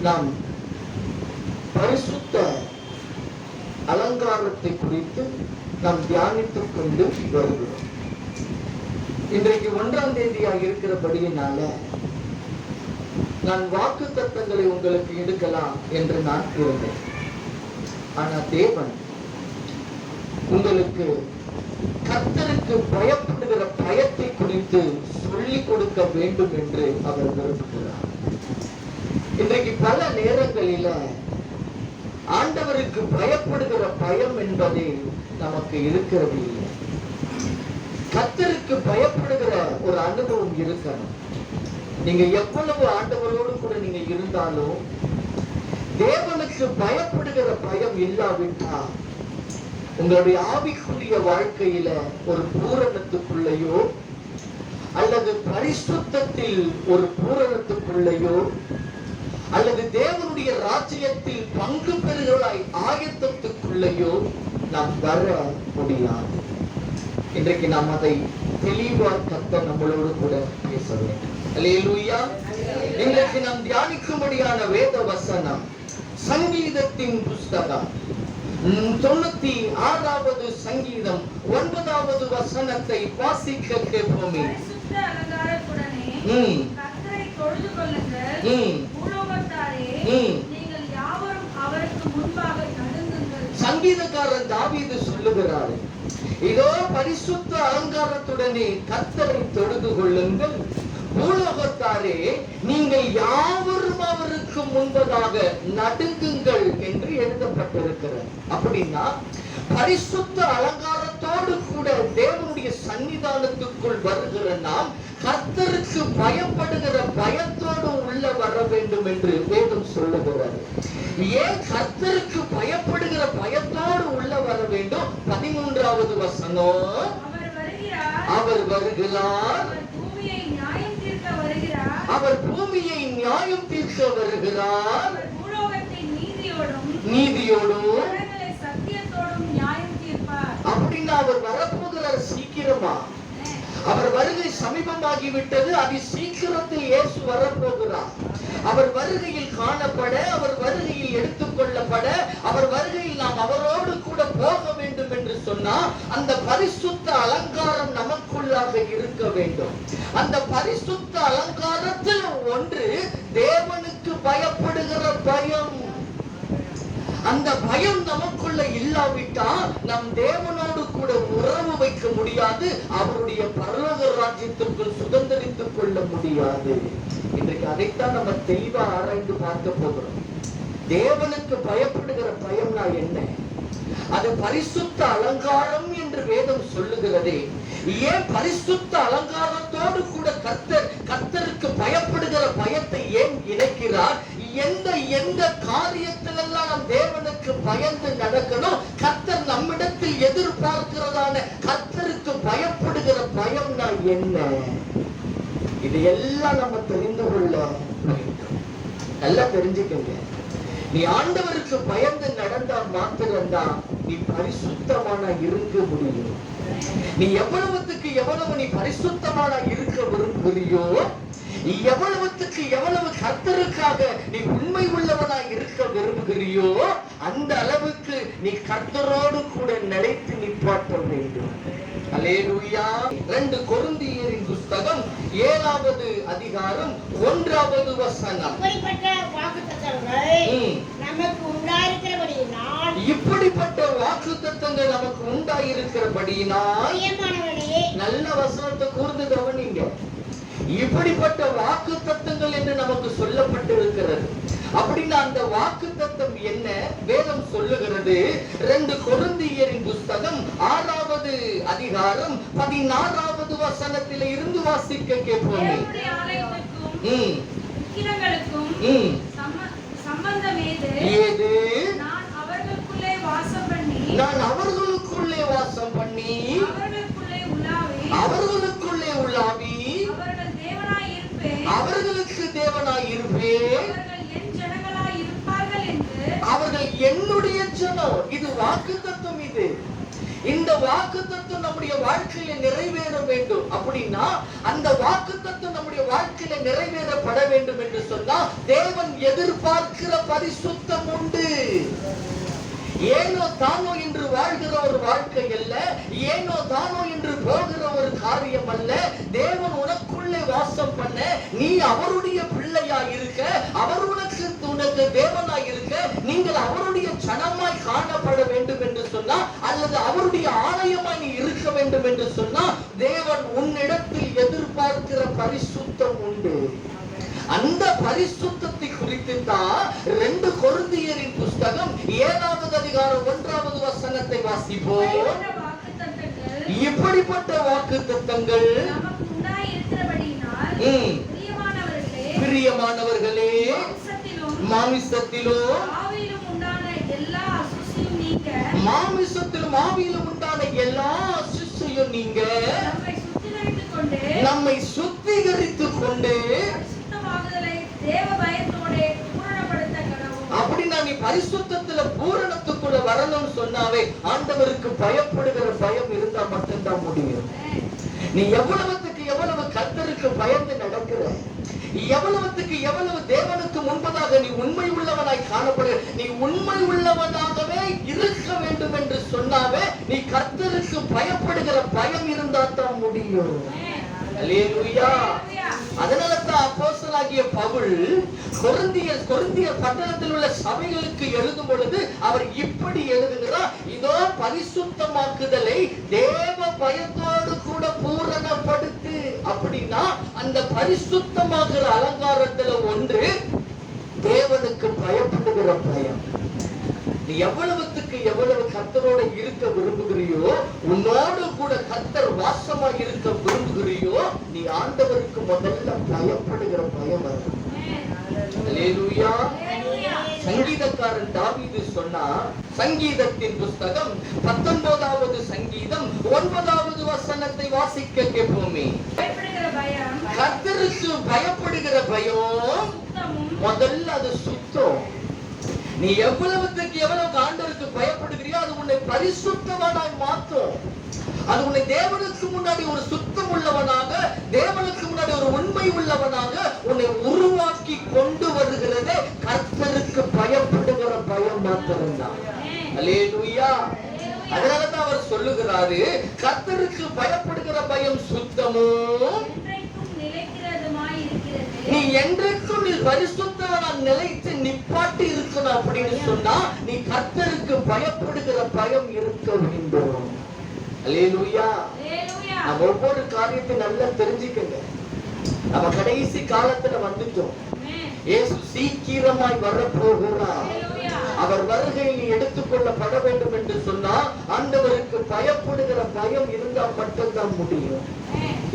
நாம் பரிசுத்த அலங்காரத்தை குறித்து நாம் தியானித்துக் கொண்டு வருகிறோம். இன்றைக்கு 1ஆம் தேதியாக இருக்கிறபடியினால நான் வாக்கு தத்தங்களை உங்களுக்கு எடுக்கலாம் என்று நான் இருந்தேன். ஆனா தேவன் உங்களுக்கு கர்த்தருக்கு பயப்படுகிற பயத்தை குறித்து சொல்லிக் கொடுக்க வேண்டும் என்று அவர் விரும்புகிறார். இன்றைக்கு பல நேரங்களில ஆண்டவருக்கு பயப்படுகிற பயம் என்பதே நமக்கு இருக்கிறது இல்லை. கர்த்தருக்கு பயப்படுகிற ஒரு அனுபவம் இருக்கணும். நீங்க எவ்வளவு ஆண்டவரோடு கூட நீங்க இருந்தாலும் தேவனுக்கு பயப்படுகிற பயம் இல்லாவிட்டால் உங்களுடைய ஆவிக்குரிய வாழ்க்கையில ஒரு பூரணத்துக்குள்ளேயோ அல்லது பரிசுத்தத்தில் ஒரு பூரணத்துக்குள்ளேயோ அல்லது தேவனுடைய ராஜ்யத்தில் பங்கு பெறுகிறாய் ஆயத்தத்துக்குள்ளேயோ நாம் வர முடியாது. இன்றைக்கு நாம் அதை தெளிவாக கர்த்தர் நம்மளோடு கூட பேச வேண்டும். அல்லேலூயா. இன்றைக்கு நாம் தியானிக்கும்படியான வேத வசனம் சங்கீதத்தின் புஸ்தகம் 96வது சங்கீதம் 9வது வசனத்தை வாசிக்க கேட்போமே. பரிசுத்த அலங்காரத்துடனே கர்த்தரை தொழுது கொள்ளுங்கள். பூலோகத்தாரே, நீங்கள் யாவரும் அவருக்கு முன்பாக நடுங்குங்கள். சங்கீதக்காரன் தாவீது சொல்லுகிறார், இதோ பரிசுத்த அலங்காரத்துடனே கர்த்தரை தொழுது கொள்ளுங்கள். பூலோகத்தாரே, நீங்கள் யாவரும் அவருக்கு முன்பதாக நடுங்குங்கள் என்று எழுதப்பட்டிருக்கிறது. அப்படின்னா பரிசுத்த அலங்காரத்தோடு கூட தேவனுடைய சன்னிதானத்துக்குள் வருகிற நாம் கர்த்தருக்கு பயப்படுகிற பயத்தோடு உள்ள வர வேண்டும் என்று வேதம் சொல்லுகிறது. ஏன் கர்த்தருக்கு பயப்படுகிற பயத்தோடு உள்ள வர வேண்டும்? 13வது வசனம், அவர் வருகிறார், அவர் பூமியை நியாயம் தீர்க்க வருகிறார், நீதியோடும் சத்தியத்தோடும் நியாயம் தீர்ப்பார். அப்படின்னு அவர் வரப்போகிறார் சீக்கிரமா. அவர் வருகை சமீபமாகிவிட்டது. அதி சீக்கிரத்தில் இயேசு வரப்போகிறார். அவர் வருகையில் காணப்பட, அவர் வருகையில் எடுத்துக்கொள்ளப்பட, அவர் வருகையில் நாம் அவரோடு கூட போக வேண்டும் என்று சொன்னால் அந்த பரிசுத்த அலங்காரம் நமக்குள்ளாக இருக்க வேண்டும். அந்த பரிசுத்த அலங்காரத்தில் ஒன்று தேவனுக்கு பயப்படுகிற பயம். அந்த பயம் நமக்குள்ள இல்லாவிட்டால் நம் தேவனோடு கூட உறவு வைக்க முடியாது, அவருடைய பரலோக ராஜ்யத்திற்குள் சுதந்திரித்துக் கொள்ள முடியாது. இன்றைக்கு அதைத்தான் நம்ம தெளிவா ஆராய்ந்து பார்க்க போகிறோம். தேவனுக்கு பயப்படுகிற பயம்னா என்ன? அது பரிசுத்த அலங்காரம் என்று வேதம் சொல்லுகிறதே. ஏன் பரிசுத்த அலங்காரத்தோடு கூட கர்த்தருக்கு பயப்படுகிற பயத்தை ஏன் இணைக்கிறார்? எந்த காரியத்திலெல்லாம் நாம் தேவனுக்கு பயந்து நடக்கணும், கர்த்தர் நம்மிடத்தில் எதிர்பார்க்கிறதான கர்த்தருக்கு பயப்படுகிற பயம்னா என்ன? இதையெல்லாம் நம்ம தெரிந்து கொள்ள வேண்டும். நல்லா தெரிஞ்சுக்கங்க. நீ ஆண்டவருக்கு பயந்து நடந்தால் மாத்திரம்தான் நீ பரிசுத்தமான இருக்க முடியும். நீ எவ்வளவுக்கு எவ்வளவு நீ பரிசுத்தமான இருக்க விரும்புகிறியோ, எவ்வளவுக்கு எவ்வளவு கர்த்தருக்காக நீ உண்மை உள்ளவனாய் இருக்க விரும்புகிறியோ, அந்த அளவுக்கு நீ கர்த்தரோடு கூட நிலைத்து நிப்பாட்ட வேண்டும். அல்லேலூயா. 2 கொரிந்தியரின் புஸ்தகம் 7வது அதிகாரம் 1வது வசனம். இப்படிப்பட்ட வாக்குத்தத்தங்கள் நமக்கு உண்டாயிருக்கிறபடியினால், நல்ல வசனத்தை கூர்ந்து கவனிங்க. இப்படிப்பட்ட வாக்குத்தத்தங்கள் என்று நமக்கு சொல்லப்பட்டிருக்கிறது. அப்படின்னா அந்த வாக்குத்தத்தம் என்ன? வேதம் சொல்லுகிறது. 2 கொரிந்தியரின் புஸ்தகம் 6வது அதிகாரம் 16வது வசனத்திலே இருந்து வாசிக்க கேட்போம். ஏது? நான் அவர்களுக்குள்ளே வாசம் பண்ணி அவர்களுக்குள்ளே உலாவி அவர்களுக்கு தேவனாய் இருப்பேன், அவர்கள் என்னுடைய ஜனம். இது வாக்குத்தத்தம். இது இந்த வாக்குத்தத்தம் நம்முடைய வாழ்க்கையில நிறைவேற வேண்டும் அப்படின்னா, அந்த வாக்குத்தத்தம் நம்முடைய வாழ்க்கையில நிறைவேறப்பட வேண்டும் என்று சொன்னா தேவன் எதிர்பார்க்கிற பரிசுத்தம் உண்டு. ஏனோ தானோ என்று வாழ்கிற ஒரு வாழ்க்கை அல்ல, ஏனோ தானோ என்று போகிற ஒரு காரியம் அல்ல. தேவன் உனக்குள்ளே வாசம் பண்ண, நீ அவருடைய பிள்ளையா இருக்க, அவர் உனக்கு தேவனாய் இருக்க, நீங்கள் அவருடைய சனமாய் காணப்பட வேண்டும் என்று சொன்னா, அல்லது அவருடைய ஆலயமாய் நீ இருக்க வேண்டும் என்று சொன்னா, தேவன் உன்னிடத்தில் எதிர்பார்க்கிற பரிசுத்தம் உண்டு. அந்த பரிசுத்தத்தை குறித்து தான் 2 கொரிந்தியரின் புஸ்தகம் 7வது அதிகாரம் 1வது வசனத்தை வாசிப்போம். இப்படிப்பட்ட வாக்குத்தத்தங்கள் பிரியமானவர்களே, மாமிசத்திலும் ஆவியிலும் உண்டான எல்லா அசுசியும் நீங்க நம்மை சுத்திகரித்துக் கொண்டு அப்படின்னா நீ பரிசுத்தத்துல பூரணத்துக்குள்ள வரணும்னு சொன்னாவே ஆண்டவருக்கு பயப்படுகிற பயம் இருந்தா மட்டும்தான் முடியும். நீ எவ்வளவுக்கு எவ்வளவு கர்த்தருக்கு பயந்து நடக்கிற, எவ்வளவுக்கு எவ்வளவு தேவனுக்கு முன்பதாக நீ உண்மை உள்ளவனாய் காணப்படு, நீ உண்மை உள்ளவனாகவே இருக்க வேண்டும் என்று சொன்னாவே நீ கர்த்தருக்கு பயப்படுகிற பயம் இருந்தா தான் முடியும். அல்லேலூயா. அதனாலதான் அப்போஸ்தலனாகிய பவுல் கொரிந்தியர் பட்டணத்தில் உள்ள சபைகளுக்கு எழுதும் பொழுது அவர் இப்படி எழுதுகிறார், இதோ பரிசுத்தமாக்குதலை தேவ பயத்தோடு கூட பூரணப்படுத்து. அப்படின்னா அந்த பரிசுத்தமாக்குற அலங்காரத்துல ஒன்று தேவனுக்கு பயப்படுகிற பயம். நீ எவ்வளவுக்கு எவ்வளவு கர்த்தரோட இருக்க விரும்புகிறியோ, உன்னோடு கூட கர்த்தர் வாசமா இருக்க விரும்புகிறியோ, நீ ஆண்டவருக்கு முதல்ல பயப்படுகிற பயம் வரும். அல்லேலூயா. சங்கீதக்காரன் தாவீது சொன்னா, சங்கீதத்தின் புஸ்தகம் 19வது சங்கீதம் 9வது வசனத்தை வாசிக்க கேட்போமே. கர்த்தருக்கு பயப்படுகிற பயம் முதல்ல அது சுத்தம். நீ எவ்வளவுக்கு எவ்வளவு ஆண்டவருக்கு பயப்படுகிறியோ அது உன்னை பரிசுத்தவனாய் மாற்றும். அது உன்னை தேவனுக்கு முன்னாடி ஒரு சுத்தம் உள்ளவனாக, தேவனுக்கு முன்னாடி ஒரு உண்மை உள்ளவனாக உன்னை உருவாக்கி கொண்டு வருகிறதே கர்த்தருக்கு பயப்படுகிற பயம் மாத்திரம்தான். அல்லேலூயா. அதனாலதான் அவர் சொல்லுகிறாரு, கர்த்தருக்கு பயப்படுகிற பயம் சுத்தமும் நீ என்றைக்கும் நீ பரிசுத்தவனா நிலைத்து நிப்பாட்டி இருக்கணும். அப்படின்னு சொன்னா நீ கர்த்தருக்கு பயப்படுகிற பயம் இருக்க வேண்டும். அல்லேலூயா. நம்ம ஒவ்வொரு காரியத்தை நல்லா தெரிஞ்சுக்கங்க. நம்ம கடைசி காலத்துல வந்துட்டோம். இயேசு சீக்கிரமாய் வரப்போகிறார். அவர் வருகையில் எடுத்துக்கொள்ளப்பட வேண்டும் என்று சொன்னா ஆண்டவருக்கு பயப்படுகிற பயம் இருந்தா மட்டும்தான் முடியும்,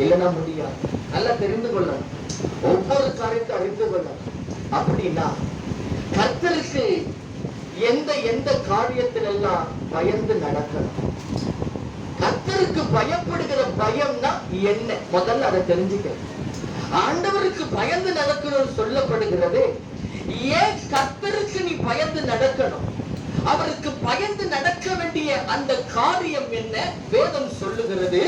இல்லைன்னா முடியாது. நல்லா தெரிந்து கொள்ளணும், ஒவ்வொரு காரியத்தை அறிந்து கொள்ளணும். அப்படின்னா கர்த்தருக்கு எந்த காரியத்திலெல்லாம் பயந்து நடக்கணும். கர்த்தருக்கு பயப்படுகிற பயம்னா என்ன, முதல்ல அதை தெரிஞ்சுக்க. ஆண்டவருக்கு பயந்து நடக்கணும்னு சொல்லப்படுகிறது. ஏன் கர்த்தருக்கு நீ பயந்து நடக்கணும்? அவருக்கு பயந்து நடக்க வேண்டிய அந்த காரியம் என்ன? வேதம் சொல்லுகிறது.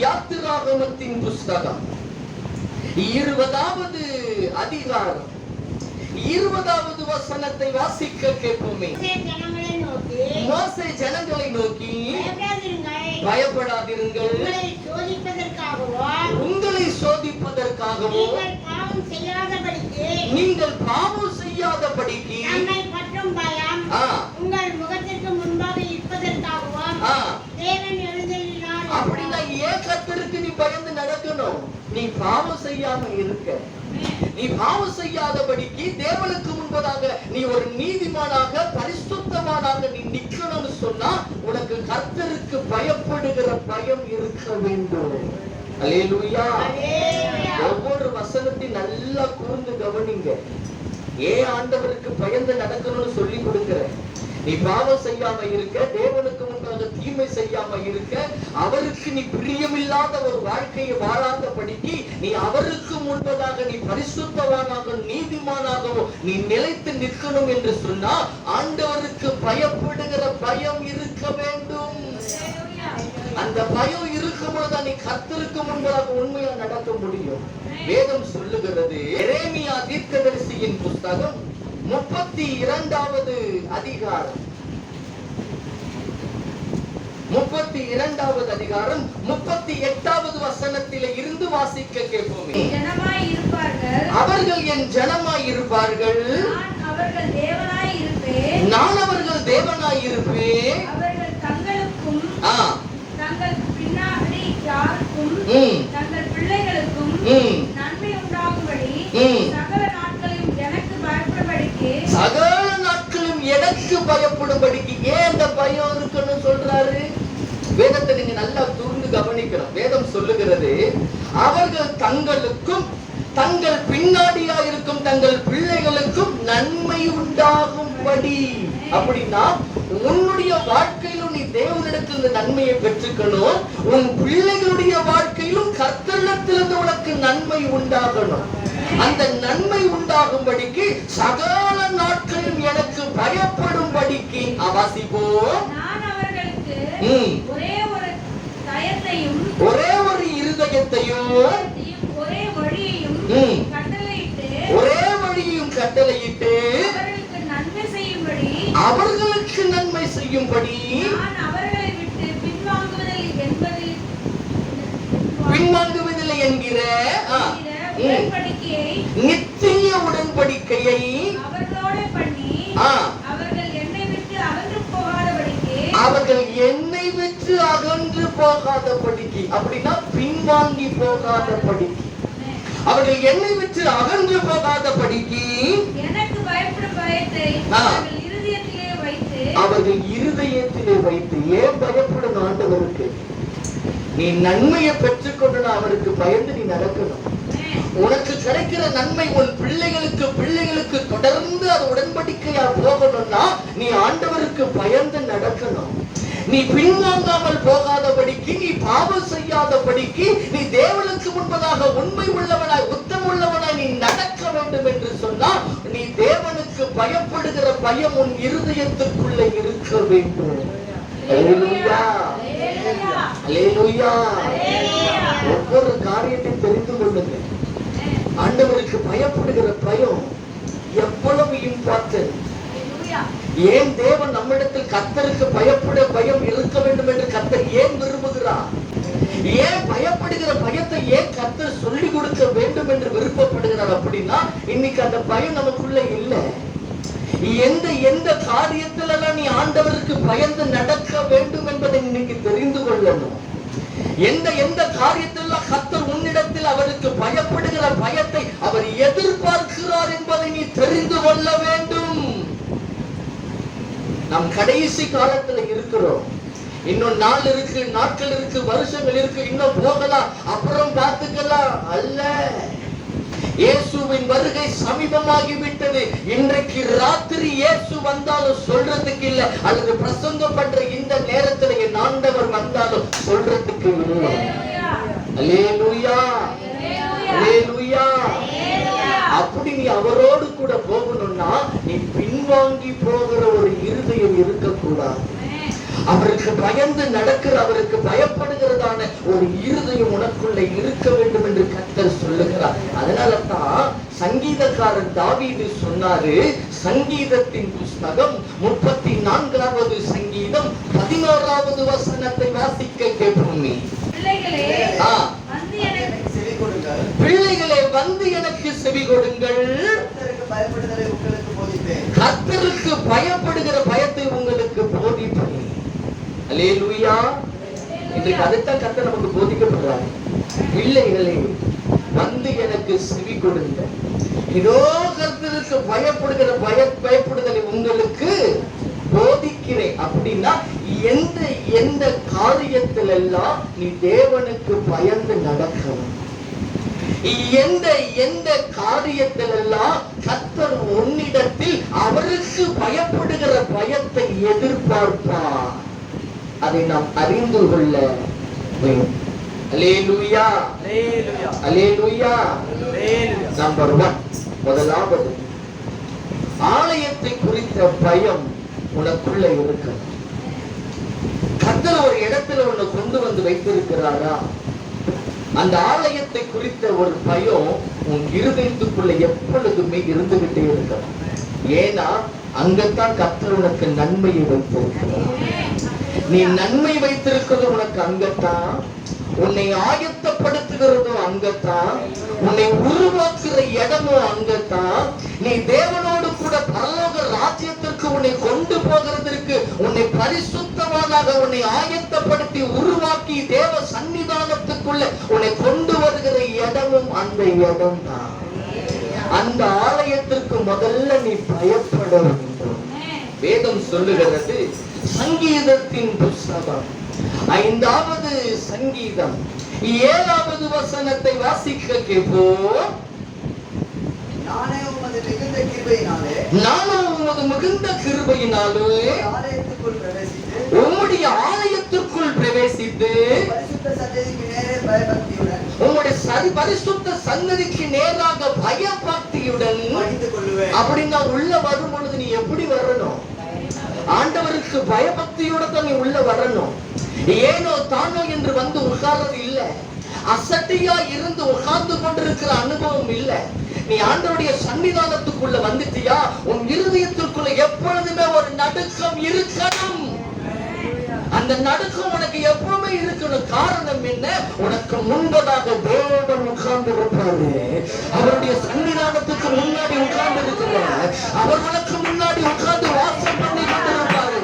யாத்திராகமத்தின் புஸ்தகம் 20வது அதிகாரம் 20வது வசனத்தை வாசிக்க கேட்போமே. மோசே ஜனங்களை நோக்கி, பயப்படாதிருங்கள், உங்களை சோதிப்பதற்காகவோ நீங்கள் பாவம் செய்யாதபடிக்கு உங்கள் முகத்திற்கு முன்பாக இருப்பதற்காகவும் தேவன் எழுந்தருளினார். அப்படின்னா ஏன் கர்த்தருக்கு நீ பயந்து நடக்கணும்? நீ பாவம் செய்யாம இருக்க, நீ பாவம் செய்யாதபடிக்கு தேவனுக்கு முன்பதாக நீ ஒரு நீதிமானாக பரிசுத்தமானாக நீ நிக்கணும்னு சொன்னா உனக்கு கர்த்தருக்கு பயப்படுகிற பயம் இருக்க வேண்டும். அல்லேலூயா. ஒவ்வொரு வசனத்தையும் நல்லா கூர்ந்து கவனிங்க. ஏன் ஆண்டவருக்கு பயந்து நடக்கணும்னு சொல்லி கொடுக்கிறேன். நீ பாவம் செய்யாம இருக்க, தேவனுக்கு முன்பாக தீமை செய்யாம இருக்க, அவருக்கு நீ பிரியமில்லாத ஒரு வாழ்க்கையை வாழாதபடிக்கு நீ அவருக்கு முன்பதாக நீ பரிசுத்தவானாக நீதிமானாகவும் நீ நிலைத்து நிற்கணும் என்று சொன்னா ஆண்டவருக்கு பயப்படுகிற பயம் இருக்க வேண்டும். அந்த பயம் இருக்கும்போது நீ கர்த்தருக்கு முன்பாக உண்மையா நடக்க முடியும். வேதம் சொல்லுகிறது, எரேமியா தீர்க்கதரிசியின் புத்தகம் 32வது அதிகாரம் 32வது அதிகாரம் 38வது வசனத்திலே இருந்து வாசிக்க கேட்போமே. ஜனமாய் இருப்பார்கள், அவர்கள் என் ஜனமாய் இருப்பார்கள், நான் அவர்கள் தேவனாய் இருப்பேன், நான் அவர்கள் தேவனாய் இருப்பேன், அவர்கள் தங்களுக்கும் தங்கள் பின்னாடி யாருக்கும் தங்கள் பிள்ளைகளுக்கும் நன்மை உண்டாகும்படி சகல நாட்களிலும் எனக்கு பயப்படும்படிக்கு சகல நாட்களும் எனக்கு பயப்படும்படிக்கு. ஏன் அந்த பயம் இருக்குன்னு சொல்றாரு? வேதத்தை நீங்க நல்லா தூர்ந்து கவனிக்கணும். வேதம் சொல்லுகிறது, அவர்கள் தங்களுக்கும் தங்கள் பின்னாடியா இருக்கும் தங்கள் பிள்ளைகளுக்கும் நன்மை உண்டாகும்படி. அப்படின்னா உன்னுடைய வாழ்க்கையிலும் நீ தேவனிடத்தில் இந்த நன்மையை பெற்றுக்கணும், உன் பிள்ளைகளுடைய வாழ்க்கையிலும் கர்த்தரிடத்திலிருந்து உனக்கு நன்மை உண்டாகணும். அந்த நன்மை உண்டாகும்படிக்கு சகல நாட்களும் எனக்கு பயப்படும்படிக்கு. வாசிப்போம். நான் அவர்களுக்கு ஒரே ஒரு தயத்தையும் ஒரே ஒரு இருதயத்தையும் ஒரே வழியையும் கட்டளையிட்டு அவர்களுக்கு நன்மை செய்யும்படி நான் அவர்களை விட்டு பின்வாங்குவதில்லை என்கிற உடன்படிக்கையை நித்திய உடன்படிக்கையை அவர்களோட பண்ணி அவர்கள் என்னை விட்டு அகன்று போகாதபடிக்கு. அப்படின்னா பின்வாங்கி போகாதபடிக்கு, அவர்கள் என்னை விட்டு அகன்று போகாதபடிக்கு எனக்கு பயப்படும் பயத்தை அவர்கள் இருதயத்திலே வைத்து. ஏன் பயப்படும் ஆண்டவருக்கு? நீ நன்மையை பெற்றுக்கொண்டு அவருக்கு பயந்து நீ நடக்கணும். உனக்கு கிடைக்கிற நன்மை உன் பிள்ளைகளுக்கு தொடர்ந்து அது உடன்படிக்கையா போகணும்னா நீ ஆண்டவருக்கு பயந்து நடக்கணும். நீ பின்வாங்காமல் போகாதபடிக்கு, நீ பாவம் செய்யாதபடிக்கு, நீ தேவனுக்கு முன்பதாக உண்மை உள்ளவனாய் உத்தம உள்ளவனாய் நீ நடக்க வேண்டும் என்று சொன்னா நீ தேவனுக்கு பயப்படுகிற பயம் உன் இருதயத்துக்குள்ளே இருக்க வேண்டும். ஒவ்வொரு காரியத்தை தெரிந்து கொள்ளுங்க. ஆண்டவருக்கு பயப்படுகிற பயம் எவ்வளவு இம்பார்ட்டன்ட். ஏன் தேவன் நம்மிடத்தில் கர்த்தருக்கு பயப்பட பயம் இருக்க வேண்டும் என்று கர்த்தர் ஏன் விரும்புகிறார்? ஏன் பயப்படுகிற பயத்தை ஏன் கர்த்தர் சொல்லிக் கொடுக்க வேண்டும் என்று விருப்பப்படுகிறார்? அப்படின்னா இன்னைக்கு அந்த பயம் நமக்குள்ள இல்லை. எந்த காரியத்துல நீ ஆண்டவருக்கு பயந்து நடக்க வேண்டும் என்பதை இன்னைக்கு தெரிந்து கொள்ளணும். எந்த காரியத்தில் கர்த்தர் உன்னிடத்தில் அவருக்கு பயப்படுகிற பயத்தை அவர் எதிர்பார்க்கிறார் என்பதை நீ தெரிந்து கொள்ள வேண்டும். நாம் கடைசி காலத்துல இருக்கிறோம். இன்னும் நாட்கள் இருக்கு, வருஷங்கள் இருக்கு, இன்னும் போகலாம், அப்புறம் பார்த்துக்கலாம் அல்ல. இயேசுவின் வருகை சமீபமாகி விட்டது. இன்றைக்கு ராத்திரி இயேசு வந்தாலும் சொல்றதுக்கு இல்லை, அல்லது பிரசங்கம் பண்ற இந்த நேரத்துல என் ஆண்டவர் வந்தாலும் சொல்றதுக்கு இல்லை. அல்லேலூயா, அல்லேலூயா. அப்படி நீ அவரோடு கூட போகணும்னா நீ பின்வாங்கி போகிற ஒரு இருதயம் இருக்கக்கூடாது. அவருக்கு பயந்து நடக்கிற, அவருக்கு பயப்படுகிறதான ஒரு இருதயம் உனக்குள்ள இருக்க வேண்டும் என்று கர்த்தர் சொல்லுகிறார். அதனால தான் சங்கீதக்காரன் தாவீது சொன்னாரு, சங்கீதத்தின் புஸ்தகம் 34வது சங்கீதம் 11வது வசனத்தை வாசிக்க கேட்போமே. பிள்ளைகளே வந்து எனக்கு செவி கொடுங்கள், கர்த்தருக்கு பயப்படுகிற பயத்தை உங்களுக்கு போதிப்பேன். அல்லேலூயா. இன்றைக்கு அதைத்தான் கர்த்தர் நமக்கு போதிக்கப்படுறாங்க. பிள்ளைகளே வந்து எனக்கு செவி கொடுங்க. இதோ கர்த்தருக்கு பயப்படுகிற பயப்படுதலை உங்களுக்கு போதிக்கிறேன். அப்படின்னா எந்த காரியத்தில் எல்லாம் நீ தேவனுக்கு பயந்து நடக்கணும். எந்த காரியத்தில் எல்லாம் கர்த்தர் உன்னிடத்தில் அவருக்கு பயப்படுகிற பயத்தை எதிர்பார்ப்பார், அதை நாம் அறிந்து கொள்ள வேண்டும். அல்லேலூயா, அல்லேலூயா. நம்பர் 1, முதலாவது ஆலயத்தை குறித்த பயம் உனக்குள்ள இருக்கும். கர்த்தர் ஒரு இடத்துல ஒண்ணு கொண்டு வந்து வைத்திருக்கிறாரா, அந்த ஆலயத்தை குறித்த ஒரு பயம் உன் இருதயத்துக்குள்ள எப்பொழுதுமே இருந்துகிட்டே இருக்கணும். ஏன்னா அங்கத்தான் கர்த்தர் உனக்கு நன்மையை வைத்திருக்கிறார். நீ நன்மை வைத்திருக்கிறது உனக்கு அங்கத்தான், உன்னை ஆயத்தப்படுத்துகிறதும் அங்கத்தான், உன்னை உருவாக்குற இடமும் அங்கத்தான். நீ தேவனோடு கூட பரலோக ராஜ்யத்திற்கு உன்னை கொண்டு போகிறதற்கு உன்னை பரிசுத்தமாக உன்னை ஆயத்தப்படுத்தி உருவாக்கி தேவ சன்னிதானத்துக்குள்ள உன்னை கொண்டு வருகிற இடமும் அந்த இடம் தான். அந்த ஆலயத்திற்கு முதல்ல நீ பயப்பட வேண்டும். வேதம் சொல்லுகிறது, சங்கீதத்தின் புஸ்தகம் 5வது சங்கீதம் 7வது வசனத்தை வாசிக்க கேட்போம். நானும் உமது மிகுந்த கிருபையினாலே உம்முடைய ஆலயத்திற்குள் பிரவேசித்து உம்முடைய பரிசுத்த சன்னதிக்கு நேராக பயபக்தியுடன். அப்படின்னா உள்ள வரும் பொழுது நீ எப்படி வரணும்? ஆண்டவருக்கு பயபக்தியோட தான் நீ உள்ள வரணும். ஏனோ தானோ என்று வந்து உட்கார்றது இல்ல, அசட்டியா இருந்து உட்கார்ந்து கொண்டிருக்கிற அனுபவம் இல்ல. நீ ஆண்டவருடைய சன்னிதானத்துக்குள்ள வந்துட்டியா, உன் இருதயத்திற்குள்ள எப்பொழுதுமே ஒரு நடுக்கம் இருக்கணும். அந்த நடுக்கம் உனக்கு எப்பவுமே இருக்கணும். காரணம் என்ன? உனக்கு முன்பதாக தேவன் உட்கார்ந்து இருப்பாரு. அவருடைய சன்னிதானத்துக்கு முன்னாடி உட்கார்ந்து இருக்கிறார். அவர் உனக்கு முன்னாடி உட்கார்ந்து வாசம் பண்ணி கொண்டிருப்பாரு.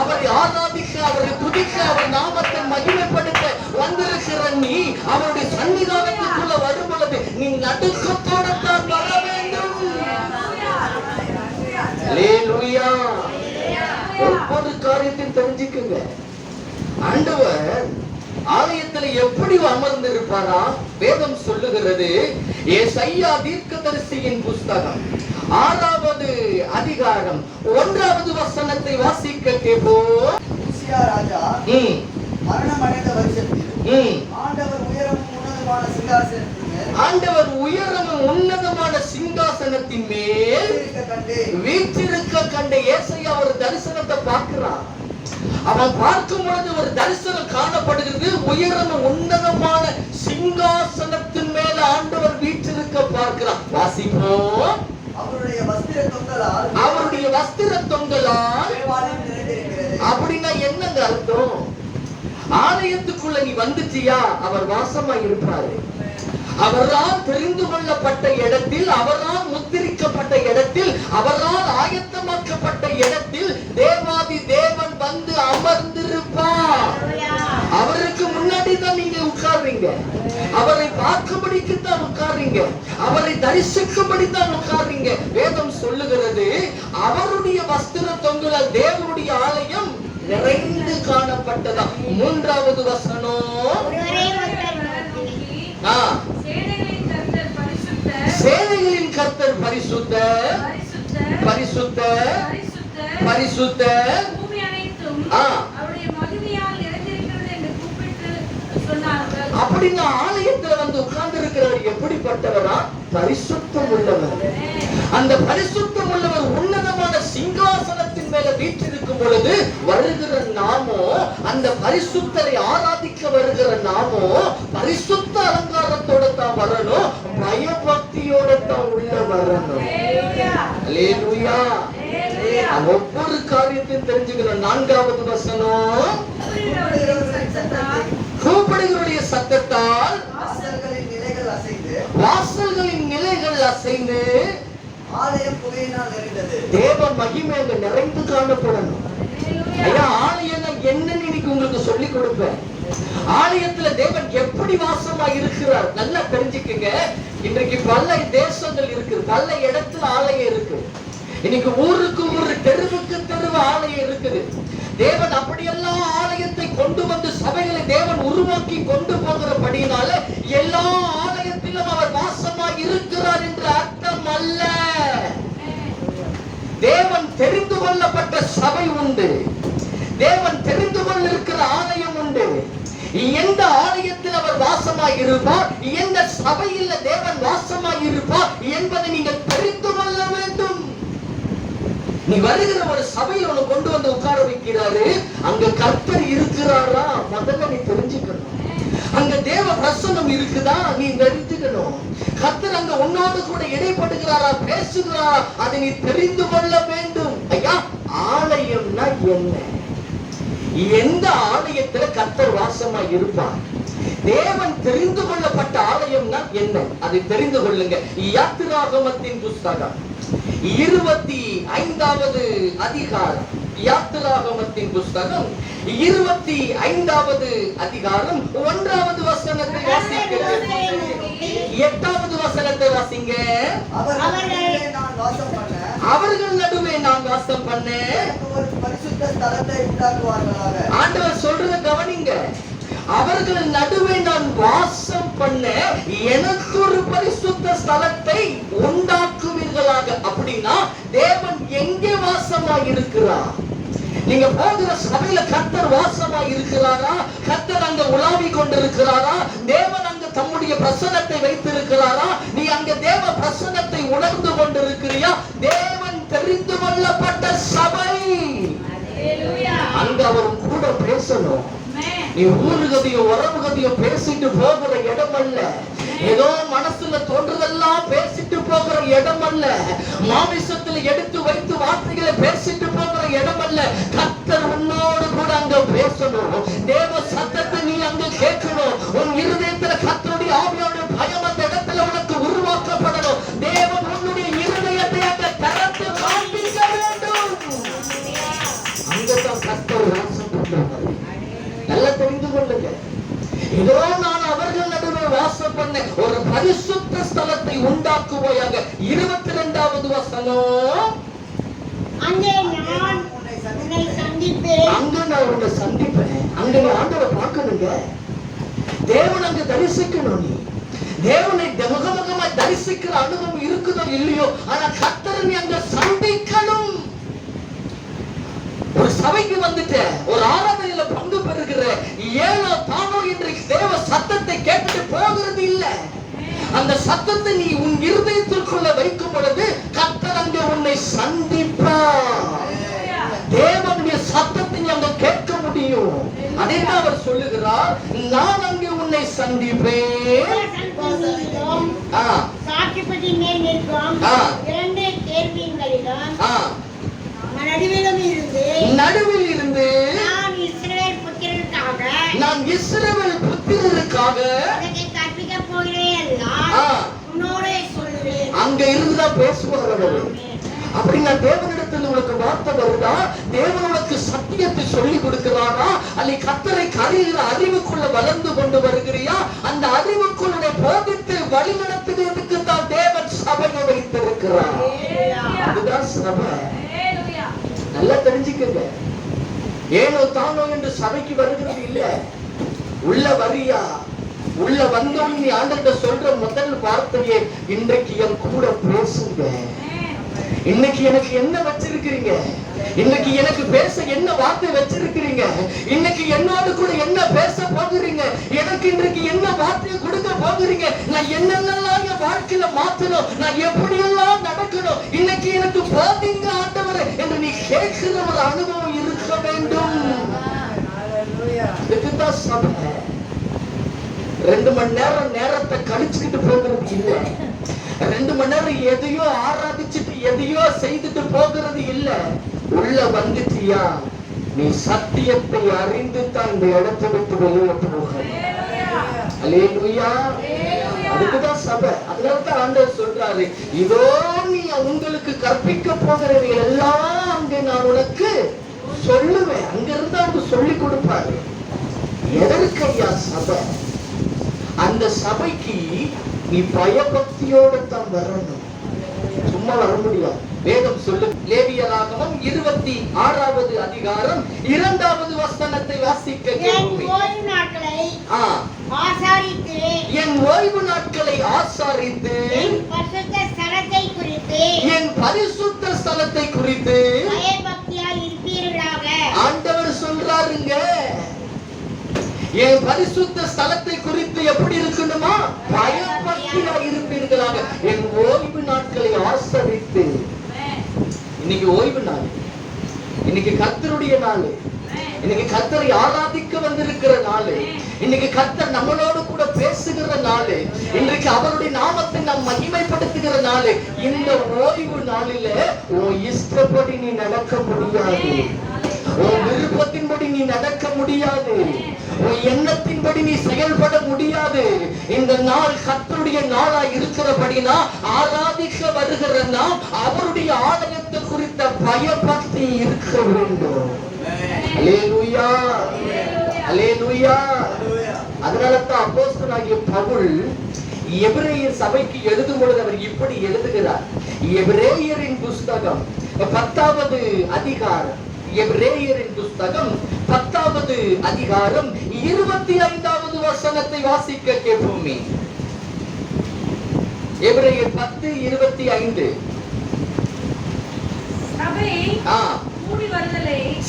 அவரை ஆராதிக்க, அவரை துதிக்க, அவர் நாமத்தை மகிமைப்படுத்த வந்திருக்கிற நீ அவருடைய சன்னிதானத்துக்குள்ள வரும் பொழுது நீ நடுக்கத்தோட தான் வர வேண்டும். அல்லேலூயா. ஒவ்வொரு காரியத்தையும் தெரிஞ்சுக்குங்க. ஆண்டவர் ஆலயத்தில் எப்படி அமர்ந்திருப்பாரா? வேதம் சொல்லுகிறது, ஏசாயா தீர்க்கதரிசியின் புஸ்தகம் 6வது அதிகாரம் 1வது வசனத்தை வாசிக்க கேட்போம். உசியா ராஜா மரணம் அடைந்த வருஷத்தில் ஆண்டவர் உயரமும் உன்னதமான சிங்காசனத்தின் மேல் வீற்றிருக்க கண்ட ஏசாயா ஒரு தரிசனத்தை பார்க்கிறான். அவன் பார்க்கும் பொழுது ஒரு தரிசனம் காணப்படுகிறது. உயரமும் உன்னதமான சிங்காசனத்தின் மேல ஆண்டவர் வீற்றிருக்க பார்க்கிறான். வாசிப்போம். அவருடைய வஸ்திர தொங்கலால் அப்படின்னா என்னங்க அர்த்தம்? ஆலயத்துக்குள்ள நீ வந்துட்டியா, அவர் வாசமா இருப்பாரு. அவரால் தெரிந்து கொள்ளப்பட்ட இடத்தில், அவரால் முத்திரிக்கப்பட்ட இடத்தில், அவரால் ஆயத்தமாக்கப்பட்ட இடத்தில் தேவாதி தேவன் வந்து அமர்ந்திருப்பார். அவருக்கு முன்னாடி தான் நீங்க உட்கார்றீங்க. அவரை பார்க்கும்படிக்கு தான் உட்கார்றீங்க. அவரை தரிசிக்கும்படி தான் உட்கார்றீங்க. வேதம் சொல்லுகிறது, அவருடைய வஸ்திர தொங்கலால் தேவனுடைய ஆலயம் நிறைந்து காணப்பட்டதா. 3வது வசனம், சேனைகளின் கர்த்தர் பரிசுத்த பரிசுத்த பரிசுத்த. அப்படின்னா ஆலயத்துல வந்து உட்கார்ந்து இருக்கிறவர் எப்படிப்பட்டவரா? பரிசுத்தம் உள்ளவர். அந்த பரிசுத்தம் உள்ளவர் உன்னதமான சிங்காசனத்தின் மேல வீற்றிருக்கும் பொழுது வருகிற நாமோ, அந்த பரிசுத்தரை ஆராதிக்க வருகிற நாமோ பரிசுத்த அலங்காரத்தோட தான் வரணும், பயபக்தியோட தான் உள்ள வரணும். அல்லேலூயா. ஒவ்வொரு காரியத்தையும் தெரிஞ்சுக்கணும். 4வது வசனம், கூப்பிடுகிறவருடைய சத்தத்தால் வாசல்களின் நிலைகள் அசைந்து ஆலயம் புகையினால் நிறைந்தது. தேவ மகிமை அங்க நிறைந்து காணப்படணும். ஐயா, ஆலயம் என்னன்னு இன்னைக்கு உங்களுக்கு சொல்லி கொடுப்பேன். ஆலயத்துல தேவன் எப்படி வாசமா இருக்கிறார் நல்லா தெரிஞ்சுக்குங்க. இன்றைக்கு பல தேசங்கள் இருக்கு, பல இடத்துல ஆலயம் இருக்கு. இன்னைக்கு ஊருக்கு ஊரு, தெருவுக்கு தெருவு ஆலயம் இருக்குது. தேவன் அப்படியெல்லாம் ஆலயத்தை கொண்டு வந்து சபைகளை தேவன் உருவாக்கி கொண்டு போகிறபடினால எல்லா ஆலயத்திலும் அவர் வாசமா இருக்கிறார் என்று அர்த்தம் அல்ல. தேவன் தெரிந்து கொள்ளப்பட்ட சபை உண்டு. தேவன் தெரிந்து கொண்டிருக்கிற ஆலயம் உண்டு. எந்த ஆலயத்தில் அவர் வாசமாய் இருப்பார், எந்த சபையில் தேவன் வாசமாய் இருப்பார் என்பதை நீங்கள் தெரிந்து கொள்ள வேண்டும். நீ வருகிற ஒரு சபையில் உன்னை கொண்டு வந்து உட்கார வைக்கிறாரு, அங்க கர்த்தர் இருக்கிறாரா முதல்ல நீ தெரிஞ்சுக்கணும். அங்க தேவ பிரசன்னம் இருக்குதா நீ தெரிஞ்சுக்கணும். கர்த்தர் அங்க உன்னோடு கூட இடைப்படுகிறாரா, பேசுகிறாரா, அதை நீ தெரிந்து கொள்ள வேண்டும். ஐயா, ஆலயம்னா என்ன? எந்த ஆலயத்துல கர்த்தர் வாசமா இருப்பார்? தேவன் தெரிந்து கொள்ளப்பட்ட ஆலயம்னா என்ன, அதை தெரிந்து கொள்ளுங்க. யாத்திராகமத்தின் புஸ்தகம் 25வது அதிகாரம், யாத்திராகமத்தின் புஸ்தகம் 25வது அதிகாரம் 1வது வசனத்தை வாசிக்கிறேன். 8வது வசனத்தை வாசிங்க. அவர்கள் நடுவே நான் வாசம் பண்ணேன். ஒரு பரிசுத்த ஸ்தலத்தை உண்டாக்குவார்களாக. ஆண்டவர் சொல்றத கவனிங்க. அவர்கள் நடுவே நான் வாசம் பண்ண எனக்கு ஒரு பரிசுத்த ஸ்தலத்தை உண்டாக்குவீர்களாக. அப்படின்னா தேவன் எங்கே வாசமா இருக்கிறார்? நீங்க போகிற சபையில கர்த்தர் வாசமா இருக்கிறாரா? கர்த்தர் அங்க உலாவி கொண்டிருக்கிறாரா? தேவன் அங்க தம்முடைய பிரசன்னத்தை வைத்திருக்கிறாரா? நீ அங்க தேவ பிரசன்னத்தை உணர்ந்து கொண்டிருக்கிறியா? தேவன் தெரிந்து கொள்ளப்பட்ட சபை, அங்க அவர் கூட பேசணும். நீ ஊருகதையோ உறவுகதையோ பேசிட்டு போகிற இடம் அல்ல. ஏதோ மனசுல தோன்றதெல்லாம் பேசிட்டு போகிற இடம் அல்ல. மாமிசத்துல எடுத்து வைத்து வார்த்தைகளை பேசிட்டு போகிற இடம் அல்ல. கர்த்தர் உன்னோடு கூட அங்க பேசணும். தேவ சத்தத்தை நீ அங்க கேட்கணும். உன் இருதயத்துல கர்த்தருடைய ஆவியோட பயம் அந்த இடத்துல உனக்கு உருவாக்கப்படணும். தேவன் உன்னுடைய இருதயத்தை அங்க திறந்து காண்பிக்க வேண்டும். அங்கதான் கர்த்தர் வாசம் பண்றாரு. நல்லா தெரிந்து கொள்ளுங்க. இதோ நான் அவர்கள் நடுவே வாசம் பண்ண ஒரு பரிசுத்த ஸ்தலத்தை உண்டாக்குவாயாக. 22வது வசனம். அங்கே நான் உன்னை சந்திப்பேன். அங்க நான் உன்னை சந்திப்பேன். அங்க நீ ஆண்டவரை பார்க்கணுங்க. தேவன் அங்க தரிசிக்கணும். நீ தேவனை முகமுகமாய் தரிசிக்கிற அனுபவம் இருக்குதோ இல்லையோ, ஆனா கர்த்தரை நீ அங்க சந்திக்கணும். ஒரு சபைக்கு வந்துட்டு ஒரு ஆராதனையில பங்கு பெறுகிற ஏனோ தானோ என்று தேவ சத்தத்தை கேட்டுட்டு போகிறது இல்ல. அந்த சத்தத்தை நீ உன் இருதயத்திற்குள்ள வைக்கும் பொழுது கர்த்தர் அங்கே உன்னை சந்திப்பார். தேவனுடைய சத்தத்தை நீ அங்க கேட்க முடியும். அதே தான் அவர் சொல்லுகிறார், நான் அங்கே உன்னை சந்திப்பேன். சாட்சிப்பட்டி மேல் நிற்கும் 2 கேருபீன்களிலும் நடுவில் இருந்து நான் இஸ்ரவேல் புத்திரருக்காக கற்பிக்கப் போகிறேன் எல்லாம் உன்னோடே சொல்லுவேன். அங்க இருந்துதான் பேசுவார். அப்படின்னா தேவனிடத்தில் உனக்கு வார்த்தை வருதா? தேவன் உனக்கு சத்தியத்தை சொல்லி கொடுக்கிறாரா? அல்லது கர்த்தரை அறிகிற அறிவுக்குள்ள வளர்ந்து கொண்டு வருகிறியா? அந்த அறிவுக்குள்ள போதித்து வழி நடத்துகிறதுக்கு தான் தேவன் சபையை வைத்திருக்கிறார். அதுதான் சபை. நல்லா தெரிஞ்சுக்கங்க. ஏனோ தானோ என்று சபைக்கு வருகிறது இல்ல. உள்ள வரியா? உள்ள வந்தோம் நீ ஆண்டவர்கிட்ட சொல்ற முதல் வார்த்தையே, இன்றைக்கு என் கூட பேசுங்க. இன்னைக்கு எனக்கு என்ன வச்சிருக்கிறீங்க? இன்னைக்கு எனக்கு பேச என்ன வார்த்தை வச்சிருக்கிறீங்க? இன்னைக்கு என்னோடு கூட என்ன பேச போகிறீங்க? எனக்கு இன்றைக்கு என்ன வார்த்தையை கொடுக்க போகிறீங்க? நான் என்னென்னலாம் என் வாழ்க்கையில மாத்தணும், நான் எப்படியெல்லாம் நடக்கணும், இன்னைக்கு எனக்கு போதீங்க ஆண்டவரே என்று நீ கேட்கிற ஒரு அனுபவம் இருக்க வேண்டும். இதுக்குதான் சபை. 2 மணி நேரத்தை கழிச்சுக்கிட்டு போகிறது இல்ல. 2 மணி நேரம் எதையோ ஆராதிச்சுட்டு எதையோ செய்துட்டு போகிறது இல்ல. உள்ள வந்துட்டியா, நீ சத்தியத்தை அறிந்து தான் இந்த இடத்தை விட்டு வெளியே போக. அல்லேலூயா. அதுக்குதான் சபை. அதனாலதான் ஆண்டவர் சொல்றாரு, இதோ நீ உங்களுக்கு கற்பிக்க போகிறது எல்லாம் அங்கே நான் உனக்கு சொல்லுவேன். அங்க இருந்து அவங்க சொல்லி கொடுப்பாரு. எதற்கு ஐயா சபை? அந்த சபைக்கு நீ பயபக்தியோடு தான் வரணும். சும்மா வர முடியாது. வேதம் சொல்லு. லேவியராகமம் 26வது அதிகாரம் 2வது வசனத்தை வாசிக்க கேளுங்கள். என் ஓய்வு நாட்களை ஆசாரித்து என் பரிசுத்த ஸ்தலத்தை குறித்து பயபக்தியாய் இருப்பீர்களாக. ஆண்டவர் சொல்றாருங்க. என் பரிசுத்த ஸ்தலத்தை குறித்து எப்படி இருக்கணுமா? பயபக்தியா இருப்பீர்களாக. என் ஓய்வு நாட்களை ஆசரித்து. இன்னைக்கு ஓய்வு நாள், இன்னைக்கு கர்த்தருடைய நாள், இன்னைக்கு கர்த்தரை ஆராதிக்க வந்திருக்கிற நாள், இன்னைக்கு கர்த்தர் நம்மளோடு கூட பேசுகிற நாள், இன்றைக்கு அவருடைய நாமத்தை நாம் மகிமைப்படுத்துகிற நாள். இந்த ஓய்வு நாளில உன் இஷ்டப்படி நீ நடக்க முடியாது, உன் விருப்பத்தின்படி நீ நடக்க முடியாது, உன் எண்ணத்தின்படி நீ செயல்பட முடியாது. இந்த நாள் கர்த்தருடைய நாளா இருக்கிறபடினா ஆராதிக்க வருகிற நாம் அவருடைய ஆலயத்தை குறித்த பயபக்தி இருக்க வேண்டும். அல்லேலூயா, அல்லேலூயா. அதனாலதான் அப்போஸ்தலனாகிய பவுல் எபிரேயர் சபைக்கு எழுதும் பொழுது அவர் இப்படி எழுதுகிறார். எபிரேயரின் புஸ்தகம் 10வது அதிகாரம், எபிரேயரின் புஸ்தகம் 10வது அதிகாரம் 25வது வசனத்தை வாசிக்க கேட்போமே. எபிரேயர் 10:25.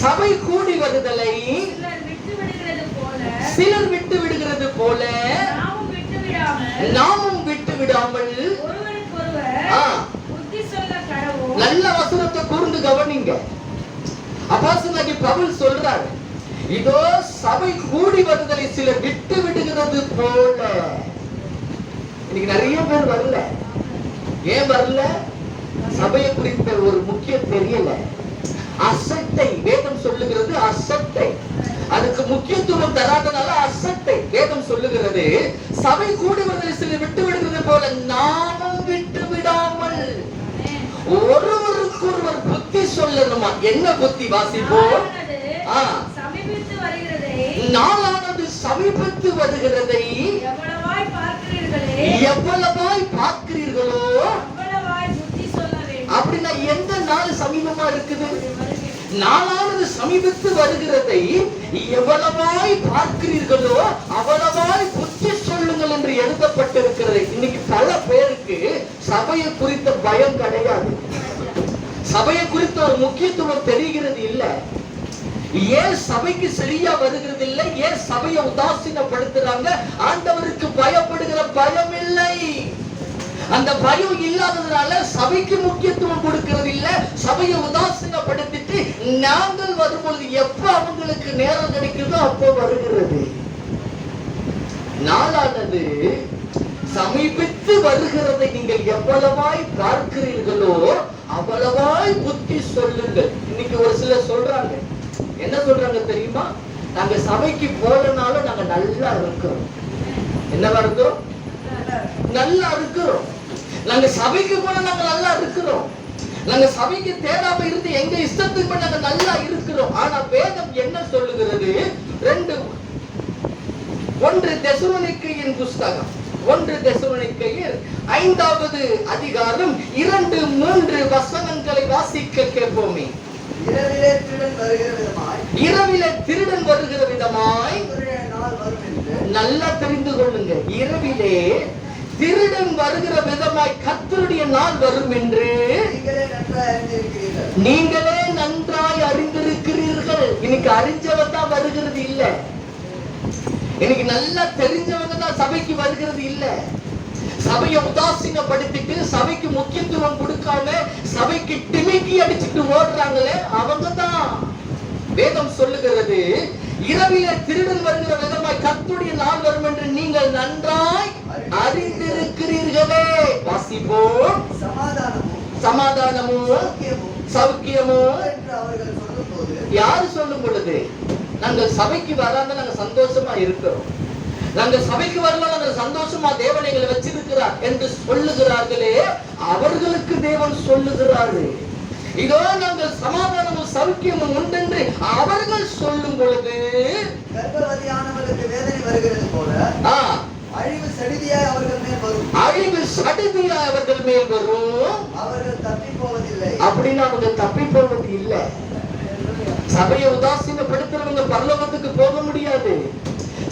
சபை கூடி வருதலை சிலர் விட்டு விடுகிறது போல நாமும் விட்டு விடாமல், நல்ல வசனத்தை கூர்ந்து கவனிங்க. அப்போஸ்தலனாகிய பவுல் சொல்றார், இதோ சபை கூடி வருதலை சிலர் விட்டு விடுகிறது போல. இன்னைக்கு நிறைய பேர் வரல. ஏன் வரல? சபையை குறித்த ஒரு முக்கிய தெரியல. அசட்டை, வேதம் சொல்லுகிறது அசட்டை. அதுக்கு முக்கியத்துவம் தராதனால அசட்டை. வேதம் சொல்லுகிறது சபை கூடி வருதலை சிலர் விட்டு விடுகிறது போல நாமும் விட்டு விடாமல். ஒருவருக்கு ஒருவர் புத்தி சொல்லணுமா? என்ன புத்தி? வாசிப்போம். நாளானது சமீபத்து வருகிறதை எவ்வளவாய் பார்க்கிறீர்களோ. அப்படின்னா எந்த நாள் சமீபமா இருக்குது? நாளானது சமீபத்து வருகிறதை எவ்வளவாய் பார்க்கிறீர்களோ அவ்வளவாய் புத்தி சொல்லுங்கள் என்று எழுதப்பட்டிருக்கிறது. இன்னைக்கு பல பேருக்கு சபையை குறித்த பயம் கிடையாது, சபையை குறித்த ஒரு முக்கியத்துவம் தெரிகிறது இல்ல. ஏன் சபைக்கு சரியா வருகிறது இல்லை? ஏன் சபையை உதாசீனப்படுத்துறாங்க? ஆண்டவருக்கு பயப்படுகிற பயம் இல்லை. அந்த பயம் இல்லாததுனால சபைக்கு முக்கியத்துவம் கொடுக்கிறது இல்ல. சபையை உதாசீனப்படுத்திட்டு நாங்கள் வரும்பொழுது எப்ப அவங்களுக்கு நேரம் கிடைக்கிறதோ அப்போ வருகிறது. நாளானது சமீபித்து வருகிறதை நீங்கள் எவ்வளவாய் பார்க்கிறீர்களோ அவ்வளவாய் புத்தி சொல்லுங்கள். இன்னைக்கு ஒரு சிலர் சொல்றாங்க, என்ன சொல்றாங்க தெரியுமா? நாங்க சபைக்கு போறனாலும் நாங்க நல்லா இருக்கிறோம். என்னவா இருக்கிறோம்? நல்லா இருக்கிறோம். நாங்க சபைக்கு போனா நாங்க நல்லா இருக்கிறோம். நாங்க சபைக்கு தேடாம இருந்து எங்க இஷ்டத்துக்கு நாங்க நல்லா இருக்கிறோம். ஆனா வேதம் என்ன சொல்லுகிறது? 1 தெசலோனிக்கேயர் புஸ்தகம், 1 தெசலோனிக்கேயர் 5வது அதிகாரம் 2-3 வசனங்களை வாசிக்க கேட்போமே. இரவிலே திருடன் வருகிற விதமாய் நல்லா தெரிந்து கொள்ளுங்க. இரவிலே திருடன் வருகிற விதமாய் கர்த்தருடைய நாள் வரும் என்று நீங்களே நன்றாய் அறிந்திருக்கிறீர்கள். இன்னைக்கு அறிஞ்சவங்க தான் வருகிறது இல்ல. இன்னைக்கு நல்லா தெரிஞ்சவங்க தான் சபைக்கு வருகிறது இல்ல. சபையை உதாசீனப்படுத்திட்டு சபைக்கு முக்கியத்துவம் கொடுக்காம சபைக்கு டிமிக்கி அடிச்சுட்டு ஓடுறாங்களே அவங்க தான். வேதம் சொல்லுகிறது இரவிலே திருடன் வருகிற விதமாய் கர்த்தருடைய நாள் வரும் என்று நீங்கள் நன்றாய் அறிந்திருக்கிறீர்களே. வாசிப்போம். சமாதானமும் சௌக்கியமும் யாரு சொல்லும் பொழுது? நாங்கள் சபைக்கு வராம நாங்க சந்தோஷமா இருக்கிறோம், நாங்க சபைக்கு வரல நாங்க சந்தோஷமா தேவன் எங்களை வச்சிருக்கிறார் என்று சொல்லுகிறார்களே அவர்களுக்கு தேவன் சொல்லுகிறாரு, இதோ நாங்கள் சமாதானமும் சௌக்கியமும் உண்டென்று அவர்கள் சொல்லும் பொழுது கர்ப்பவதியானவர்களுக்கு வேதனை வருகிறது போல அழிவு சடிதியாய் அவர்கள் மேல் வரும். அழிவு சடிதியாய் அவர்கள் மேல் வரும். அவர்கள் தப்பி போவதில்லை. அப்படின்னா அவங்க தப்பி போவது இல்லை. சபையை உதாசீனப்படுத்துறவங்க பரலோகத்துக்கு போக முடியாது.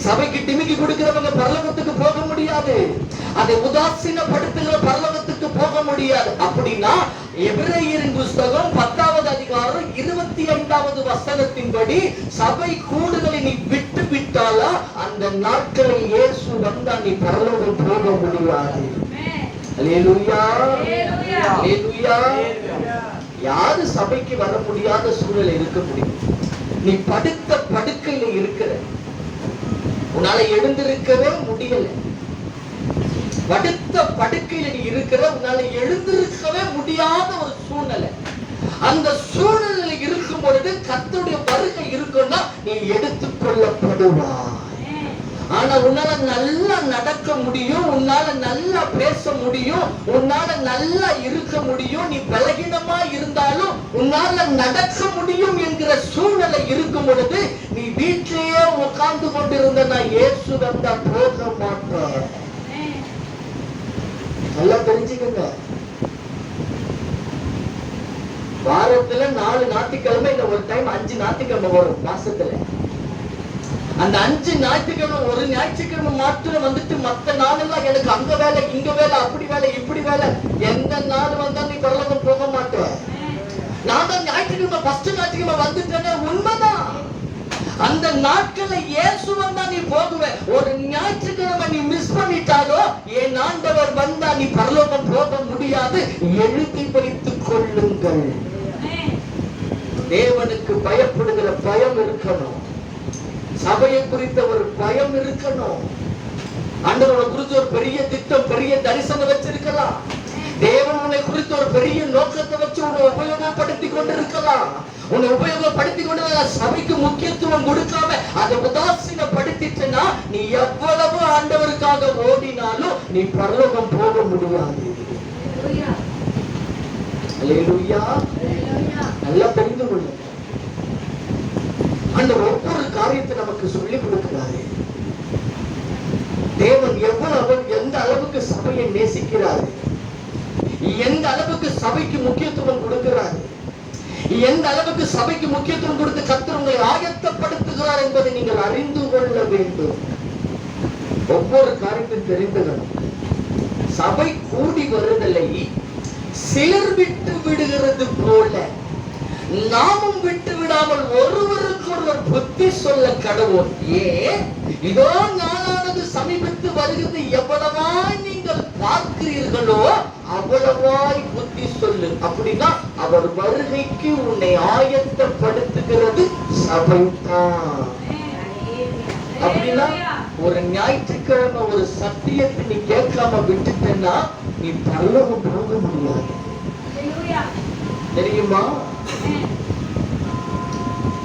சபைக்கு டிமிக்கி கொடுக்கிறவங்க பரலோகத்துக்கு போக முடியாது. அதை உதாசீனப்படுத்துகிற பரலோகத்துக்கு போக முடியாது. அப்படின்னா எபிரேயரின் புஸ்தகம் 10வது அதிகாரம் 25வது வசனத்தின்படி சபை கூடுதலை நீ விட்டு விட்டாலா அந்த நாட்களில் இயேசு வந்தா நீ பரலோகம் போக முடியாது. அல்லேலூயா, அல்லேலூயா. யாரு சபைக்கு வர முடியாத சூழல் இருக்க முடியும்? நீ படுத்த படுக்கையில இருக்கிற, உன்னால எழுந்திருக்கவே முடியல. படுத்த படுக்கையில நீ இருக்கிற, உன்னால எழுந்திருக்கவே முடியாத ஒரு சூழ்நிலை. அந்த சூழ்நிலையில இருக்கும் பொழுது கர்த்தருடைய வருகை இருக்குன்னா நீ எடுத்துக்கொள்ளப்படுவாய். ஆனா உன்னால நல்லா நடக்க முடியும், உன்னால நல்லா பேச முடியும், உன்னால நல்லா இருக்க முடியும். நீ பலகீனமா இருந்தாலும் உன்னால நடக்க முடியும் என்கிற சூழ்நிலை இருக்கும் பொழுது நீ வீட்டிலேயே உட்கார்ந்து கொண்டிருந்த நான் இயேசு வந்தா போக மாட்டேன். நல்லா தெரிஞ்சுக்கங்க. வாரத்துல 4 ஞாயிற்றுக்கிழமை, இல்ல ஒரு டைம் 5 ஞாயிற்றுக்கிழமை வரும் மாசத்துல. அந்த 5 ஞாயிற்றுக்கிழமை, ஒரு ஞாயிற்றுக்கிழமை மாத்திரம் வந்துட்டு மத்த நாளெல்லாம் எனக்கு அங்க வேலை, இங்க வேலை, அப்படி வேலை, இப்படி வேலை. எந்த நாள் வந்தா நீ பரலோகம் போக மாட்டேன். நான் தான் ஞாயிற்றுக்கிழமை ஃபர்ஸ்ட் ஞாயிற்றுக்கிழமை வந்துட்டேன்னு உண்மைதான். அந்த நாட்களை இயேசு வந்தா நீ போகுவே. ஒரு ஞாயிற்றுக்கிழமை நீ மிஸ் பண்ணிட்டாலோ என் ஆண்டவர் வந்தா நீ பரலோகம் போக முடியாது. எழுதி வைத்துக் கொள்ளுங்கள். தேவனுக்கு பயப்படுகிற பயம் இருக்கணும். சபையை குறித்த ஒரு பயம் இருக்கணும். ஆண்டவரை குறித்து ஒரு பெரிய திட்டம், பெரிய தரிசனம் வச்சிருக்கலாம். தேவன் உன்னை குறித்து ஒரு பெரிய நோக்கத்தை வச்சு உன்னை உபயோகப்படுத்தி கொண்டிருக்கலாம். உன்னை உபயோகப்படுத்தி கொண்டு சபைக்கு முக்கியத்துவம் கொடுக்காம அதை உதாசீனப்படுத்திட்டா நீ எவ்வளவு ஆண்டவருக்காக ஓடினாலும் நீ பரலோகம் போக முடியாது. அல்லேலூயா. நல்லா தெரிந்து கொள்ளுங்க. அந்த ஒவ்வொரு காரியத்தை நமக்கு சொல்லிக் கொடுக்கிறாரு. தேவன் எவ்வளவு, எந்த அளவுக்கு சபையை நேசிக்கிறாரு, எந்த அளவுக்கு சபைக்கு முக்கியத்துவம் கொடுக்கிறாரு, எந்த அளவுக்கு சபைக்கு முக்கியத்துவம் கொடுத்து கர்த்தர் உங்களை ஆயத்தப்படுத்துகிறார் என்பதை நீங்கள் அறிந்து கொள்ள வேண்டும். ஒவ்வொரு காரியத்தையும் தெரிந்துகணும். சபை கூடி வருதலை சிலர் விட்டு விடுகிறது போல நாமும் விட்டு விடாமல் ஒருவருக்கு ஒருவர் புத்தி சொல்ல கடவுள். இதோ நாளானது சமீபத்து வருகிறது, எவ்வளவாய் நீங்கள் பார்க்கிறீர்களோ அவ்வளவாய் புத்தி சொல்லு. அப்படின்னா அவர் வருகைக்கு உன்னை ஆயத்தப்படுத்துகிறது சபைதான். அப்படின்னா ஒரு ஞாயிற்றுக்கிழமை ஒரு சத்தியத்தை நீ கேட்காம விட்டுட்டேன்னா நீ பரலோகம் போக முடியாது. தெரியுமா?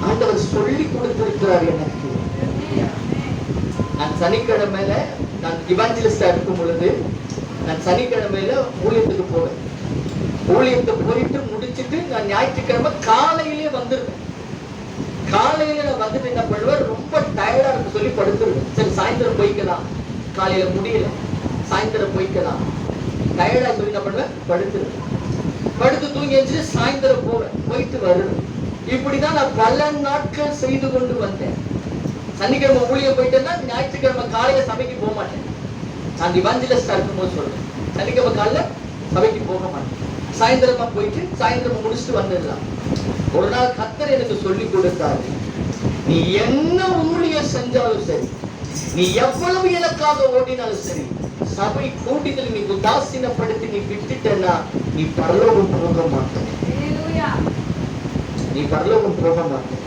ஆண்டவர் சொல்லி கொடுத்திருக்கிறார் எனக்கு. நான் சனிக்கிழமையில, நான் இவாஞ்சலிஸ்டா இருக்கும் பொழுது நான் சனிக்கிழமையில ஊழியத்துக்கு போவேன். ஊழியத்தை போயிட்டு முடிச்சுட்டு நான் ஞாயிற்றுக்கிழமை காலையிலே வந்துருவேன். காலையில நான் வந்துட்டு என்ன பண்ணுவேன், ரொம்ப டயர்டா இருக்கு சொல்லி படுத்துருவேன். சரி சாயந்தரம் போய்க்கலாம், காலையில முடியல, சாயந்தரம் போய்க்கலாம், டயர்டா சொல்லி என்ன பண்ணுவேன், படுத்துருவேன். படுத்து தூங்கி எழுந்து சாயந்தரம் போவேன், போயிட்டு வருவேன். இப்படிதான் நான் பல நாட்கள் செய்து கொண்டு வந்தேன். சனிக்கிழமை ஊழியம் போயிட்டேன்னா ஞாயிற்றுக்கிழமை காலையில சபைக்கு போக மாட்டேன். நான் இவாஞ்சலிஸ்டா இருக்கும்போது சொல்றேன், சனிக்கிழமை காலையில சபைக்கு போக மாட்டேன். சாயந்தரமா போயிட்டு சாயந்தரம் முடிச்சுட்டு வந்துடலாம். ஒரு நாள் கர்த்தர் எனக்கு சொல்லி கொடுத்தாரு, நீ என்ன ஊழியம் செஞ்சாலும் சரி, நீ எவ்வளவு எனக்காக ஓடினாலும் சரி, சபை கூட்டிகள் நீ உதாசீனப்படுத்தி நீ விட்டுட்டேன்னா நீ பரலோகம் போக மாட்டேன். நீ பரலோகம் போக மாட்டேன்.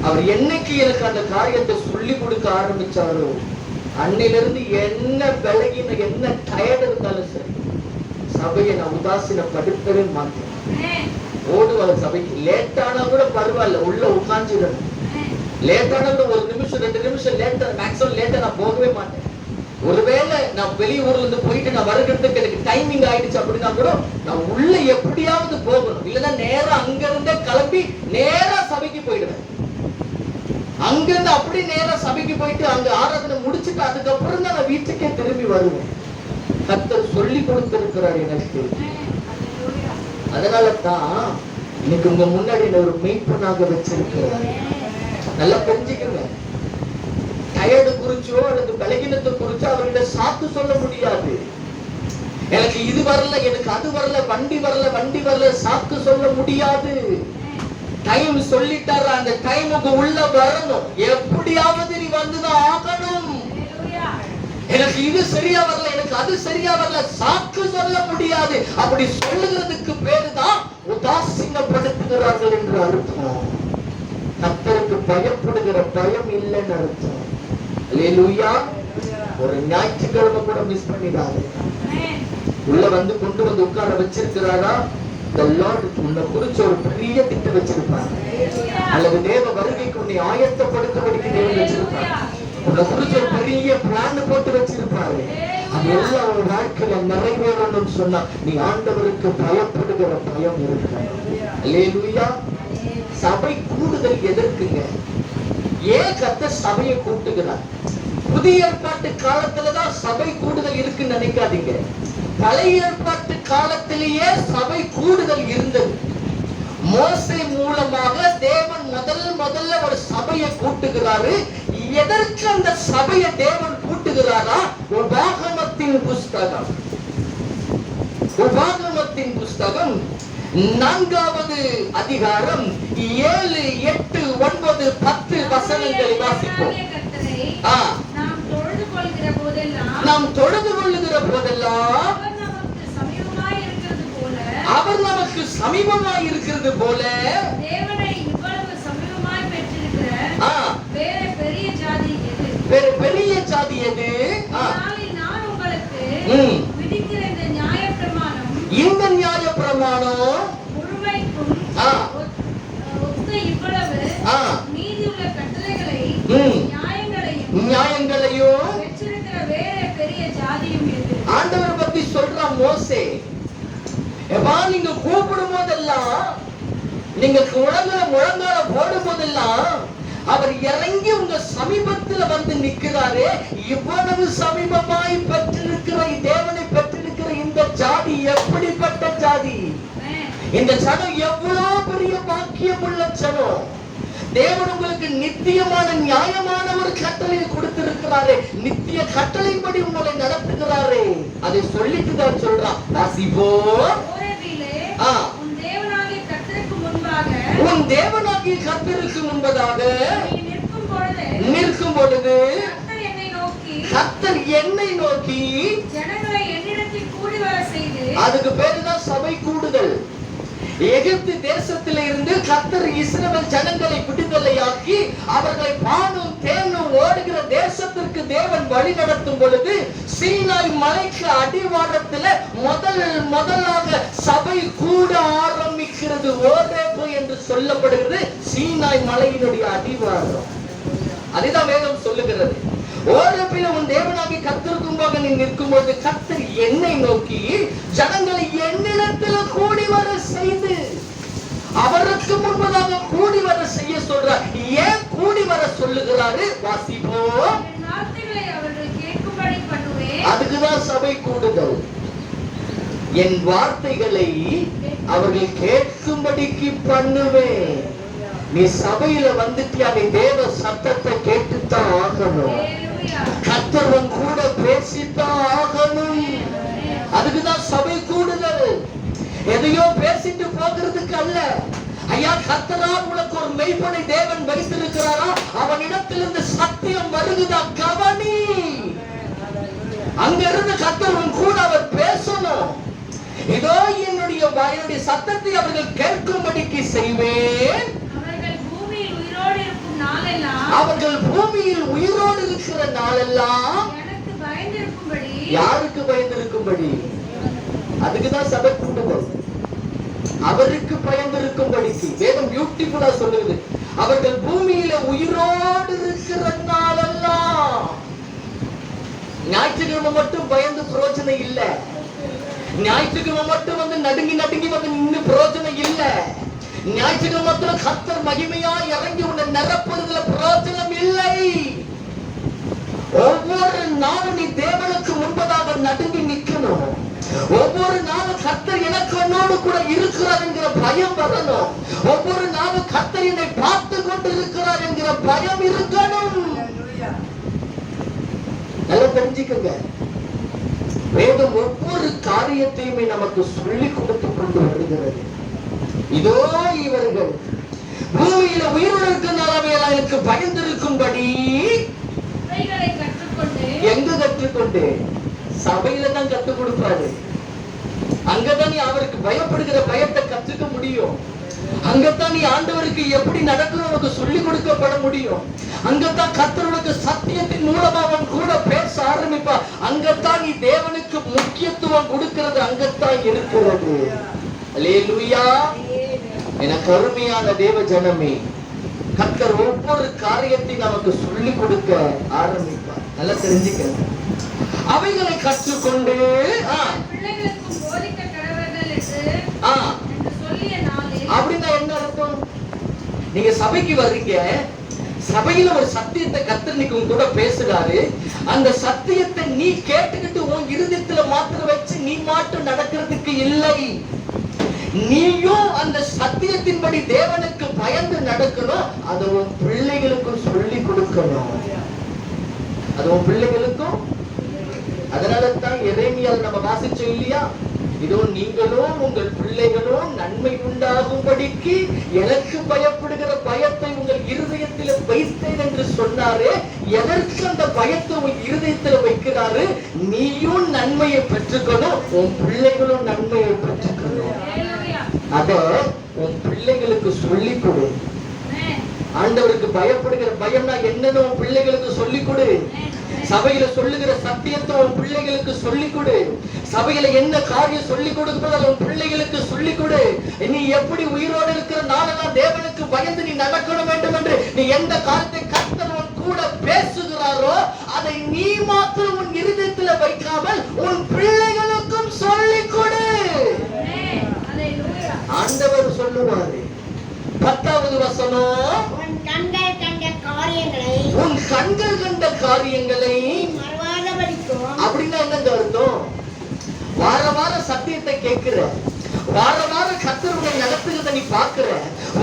அவர் என்னைக்கு எனக்கு அந்த காரியத்தை சொல்லி கொடுக்க ஆரம்பிச்சாரோ அன்னையிலிருந்து என்ன விலகின, என்ன டயர்ட் இருந்தாலும் சரி, சபையை நான் உதாசீனப்படுத்தவே மாட்டேன். ஓடுவாங்க சபைக்கு. லேட்டானா கூட பரவாயில்ல, உள்ள உட்காந்துடணும். லேட்டானா கூட 1 நிமிஷம் 2 நிமிஷம் லேட்டா, மேக்ஸிமம் லேட்டா நான் போகவே மாட்டேன். ஒருவேளை நான் வெளியூர்ல இருந்து போயிட்டு நான் வருகிறதுக்கு எனக்கு டைமிங் ஆயிடுச்சு அப்படின்னா கூட நான் உள்ள எப்படியாவது போகணும். இல்லைன்னா நேரா அங்க இருந்தே கிளம்பி நேரா சபைக்கு போயிடுவேன். அங்க இருந்து அப்படி நேரா சபைக்கு போயிட்டு அங்க ஆராதனை முடிச்சுட்டு அதுக்கப்புறம் தான் நான் வீட்டுக்கே திரும்பி வருவேன். கர்த்தர் சொல்லி கொடுத்திருக்கிறார் எனக்கு. அதனால தான் இன்னைக்கு உங்க முன்னாடி ஒரு மெய்ப்பனாக வச்சிருக்கிறார். நல்லா தெரிஞ்சுக்கங்க. டயர்டு குறிச்சோ அல்லது பலகீனத்தை குறிச்சோ அவர்கிட்ட சாக்கு சொல்ல முடியாது. எனக்கு இது வரல, எனக்கு அது வரல, வண்டி வரல சாக்கு சொல்ல முடியாது. டைம் சொல்லிட்டாரு, அந்த டைமுக்கு உள்ள வரணும். எப்படியாவது நீ வந்துதான் ஆகணும். எனக்கு இது சரியா வரல, எனக்கு அது சரியா வரல, சாக்கு சொல்ல முடியாது. அப்படி சொல்லுகிறதுக்கு பேருதான் உதாசீனப்படுத்துகிறார்கள் என்று அர்த்தம். கர்த்தருக்கு பயப்படுகிற பயம் இல்லைன்னு அர்த்தம். அல்லேலூயா. ஒரு ஞாயிற்றுக்கிழமை கூட மிஸ் பண்ணிடாது. உள்ள வந்து கொண்டு வந்து உட்கார வச்சிருக்கிறாரா, உன்னை குறிச்சு ஒரு பெரிய திட்டம் வச்சிருப்பார். அல்லது தேவ வருகைக்கு உன்னை ஆயத்தப்படுத்தபடிக்கு தேவன் வச்சிருப்பார். உன்னை குறிச்சு ஒரு பெரிய பிளான் போட்டு வச்சிருப்பாரு. அது எல்லாம் ஒரு வாழ்க்கையில நிறைவேறணும்னு சொன்னா நீ ஆண்டவருக்கு பயப்படுகிற பயம் இருக்கு. அல்லேலூயா. சபை கூடுதல் எதற்குங்க? ஏன் கர்த்தர் சபையை கூட்டுகிறார்? புதிய ஏற்பாட்டு காலத்துலதான் சபை கூடுதல் இருக்குன்னு நினைக்காதீங்க. பழைய ஏற்பாட்டு காலத்திலேயே சபை கூடுதல் இருந்தது. மோசே மூலமாக தேவன் முதல்ல ஒரு சபையை கூட்டுகிறாரு. எதற்கு அந்த சபையை தேவன் கூட்டுகிறாரா? உபாகமத்தின் புஸ்தகம் 4வது அதிகாரம் 7, 8, 9, 10 வசனங்களை வாசிப்போம். நாம் தொழுது கொள்ளுகிற போதெல்லாம் அவர் நமக்கு சமீபமாய் இருக்கிறது போல தேவனை இவ்வளவு சமீபமாய் பெற்றிருக்கிற வேற பெரிய ஜாதி எது? வேற பெரிய ஜாதி எது? நான் உங்களுக்கு விதிக்கிற இந்த நியாயப்பிரமாணம் முழுமைக்கும் ஒத்த இவ்வளவு நீதியுள்ள கட்டளைகளை நியாயங்களையும் பெற்றிருக்கிற வேற பெரிய ஜாதியும் எது? ஆண்டவர் பத்தி சொல்ற மோசே, நீங்க கூப்பிடும் போதெல்லாம், நீங்க முழங்கால போடும் போதெல்லாம் அவர் இறங்கி உங்க சமீபத்துல வந்து நிற்கிறாரே. இவ்வளவு சமீபமாய் பெற்றிருக்கிற தேவனை பெற்றிருக்கிற இந்த ஜாதி எப்படிப்பட்ட ஜாதி? இந்த ஜனம் எவ்வளவு பெரிய பாக்கியம் உள்ள ஜனம். தேவன் உங்களுக்கு நித்தியமான நியாயமான ஒரு கட்டளையை கொடுத்திருக்கிறாரே. நித்திய கட்டளைப்படி உங்களை நடத்துகிறாரே. அதை சொல்லிட்டு தான் சொல்றான். உன் தேவனாகிய கர்த்தருக்கு முன்பதாக நிற்கும் பொழுது கர்த்தர் என்னை நோக்கி ஜனங்களை என்னிடத்தில் கூடி வர செய்து, அதுக்கு பேருதான் சபை கூடுதல். எகிப்து தேசத்தில இருந்து கர்த்தர் இஸ்ரவேல் ஜனங்களை விடுதலையாக்கி அவர்களை பாலும் தேனும் ஓடுகிற தேசத்திற்கு தேவன் வழி நடத்தும் பொழுது சீனாய் மலைக்கு அடிவாரத்துல முதலாக சபை கூட ஆரம்பிக்கிறது. ஓரேபு என்று சொல்லப்படுகிறது சீனாய் மலையினுடைய அடிவாரம். அதுதான் வேதம் சொல்லுகிறது. ஓரேபில உன் தேவனாகி கர்த்தருக்கு முன்பாக நீ நிற்கும் போது கர்த்தர் என்னை நோக்கி ஜனங்களை என்னிடத்துல கூடி வர செய்து, அவருக்கு முன்பதாக கூடி வர செய்ய சொல்றார். ஏன் கூடி வர சொல்லுகிறாரு? வாசிப்போம். அதுக்குதான் சபை கூடுதல். என் வார்த்தைகளை அவர்கள் கேட்கும்படிக்கு பண்ணுவேன். நீ சபையில வந்துட்டியா, நீ தேவ சத்தத்தை கேட்டுத்தான் ஆகணும். கர்த்தர் கூட பேசித்தான் ஆகணும். அதுக்குதான் சபை கூடுதல். எதையோ பேசிட்டு போகிறதுக்கு அல்ல. ஐயா, கர்த்தரால் உனக்கு ஒரு மெய்ப்பனை தேவன் வைத்திருக்கிறாரா? அவனிடத்திலிருந்து சத்தியம் வருகுதா? கவனி. அங்க இருந்து கர்த்தர் கூட அவர் பேசணும். இதோ என்னுடைய சத்தத்தை அவர்கள் கேட்கும்படிக்கு செய்வேன். அவர்கள் பூமியில் உயிரோடு இருக்கிற நாளெல்லாம் யாருக்கு பயந்திருக்கும்படி? அதுக்குதான் சபை கூடுதல். அவருக்கு பயந்திருக்கும்படிக்கு வேதம் பியூட்டிஃபுல்லா சொல்லுது. அவர்கள் பூமியில உயிரோடு இருக்கிற நாளெல்லாம். ஞாயிற்றுக்கிழமை மட்டும் பயந்து பிரயோஜனம் இல்ல. ஞாயிற்றுக்கிழமை மட்டும் வந்து நடுங்கி வந்து நின்று பிரயோஜனம் இல்ல. ஞாயிற்றுக்கிழமை மட்டும் கர்த்தர் மகிமையா இறங்கி உன்னை நிரப்புறதுல பிரயோஜனம் இல்லை. ஒவ்வொரு நாளும் நீ தேவனுக்கு முன்பதாக நடுங்கி நிற்கணும். ஒவ்வொரு நாளும் கர்த்தர் எனக்கு என்னோடு கூட இருக்கிறார் என்கிற பயம் வரணும். ஒவ்வொரு நாளும் கர்த்தர் என்னை பார்த்து கொண்டு இருக்கிறார் என்கிற பயம் இருக்கணும். நல்லா தெரிஞ்சுக்கங்க. வேதம் ஒவ்வொரு காரியத்தையுமே நமக்கு சொல்லிக் கொடுத்து கொண்டு வருகிறது. இதோ இவர்கள் பூமியில உயிரோடு இருக்கிற அளவையெல்லாம் எனக்கு பயந்திருக்கும்படி எங்க கற்றுக்கொண்டேன்? சபையில தான் கற்றுக் கொடுப்பாரு. அங்கதான் நீ அவருக்கு பயப்படுகிற பயத்தை கற்றுக்க முடியும். அங்கத்தான் நீ ஆண்டவருக்கு எப்படி நடக்கணும் உனக்கு சொல்லிக் கொடுக்கப்பட முடியும். அங்கத்தான் கர்த்தருக்கு சத்தியத்தின் மூலமா அவன் கூட பேச ஆரம்பிப்பா. அங்கத்தான் நீ தேவனுக்கு முக்கியத்துவம் கொடுக்கிறது அங்கத்தான் இருக்கிறது. அல்லேலூயா. எனக்கு அருமையான தேவ ஜனமே, கர்த்தர் ஒவ்வொரு காரியத்தையும் நமக்கு சொல்லிக் கொடுக்க ஆரம்பிப்பார். நல்லா தெரிஞ்சுக்கணும். அவைகளை கற்றுக்கொண்டு பிள்ளைகளுக்கும் போதிக்க கடவர்கள் என்று சொல்லிய நாளில். அப்படின்னா என்ன அர்த்தம்? நீங்க சபைக்கு வர்றீங்க, சபையில ஒரு சத்தியத்தை கர்த்தர் இன்னைக்கு உங்க கூட பேசுறாரு. அந்த சத்தியத்தை நீ கேட்டுக்கிட்டு உன் இருதயத்துல மாத்திரம் வச்சு நீ மாட்டும் நடக்கிறதுக்கு இல்லை. நீயும் அந்த சத்தியத்தின்படி தேவனுக்கு பயந்து நடக்கணும். அது உன் பிள்ளைகளுக்கும் சொல்லி கொடுக்கணும். அது உன் பிள்ளைகளுக்கும். அதனாலதான் எரேமியால் நம்ம வாசிச்சோம் இல்லையா? இதோ நீங்களும் உங்கள் பிள்ளைகளும் நன்மை உண்டாகும்படிக்கு எனக்கு பயப்படுகிற பயத்தை உங்கள் இருதயத்தில் வைத்தேன் என்று சொன்னாரு. எதற்கு அந்த பயத்தை உன் இருதயத்தில் வைக்கிறாரு? நீயும் நன்மையை பெற்றுக்கணும், உன் பிள்ளைகளும் நன்மையை பெற்றுக்கணும். அத உன் பிள்ளைகளுக்கு சொல்லிக் கொடு. ஆண்டவருக்கு பயப்படுகிற பயம்னா என்னன்னு உன் பிள்ளைகளுக்கு சொல்லிக் கொடு. சபையில சொல்லுகிற சத்தியத்தை உன் பிள்ளைகளுக்கு சொல்லிக் கொடு. சபையில என்ன காரியம் சொல்லிக் கொடுப்பதை உன் பிள்ளைகளுக்கு சொல்லிக் கொடு. நீ எப்படி உயிரோடு இருக்கிற நாளெல்லாம் தேவனுக்கு பயந்து நீ நடக்கணும் வேண்டும் என்று நீ எந்த காரியத்தை கர்த்தர் உன் கூட பேசுகிறாரோ அதை நீ மாத்திரம் உன் இருதயத்தில் வைக்காமல் உன் பிள்ளைகளுக்கும் சொல்லிக் கொடு. ஆண்டவர் சொல்லுவாரு. 10வது வசனம், உன் கண்கள் கண்ட காரியங்களை மறவாதபடிக்கும். அப்படின்னா என்னங்க அர்த்தம்? வார வாரம் சத்தியத்தை கேட்கிற, வார வாரம் கர்த்தர் உன்னை நடத்துகிறத நீ பார்க்கிற,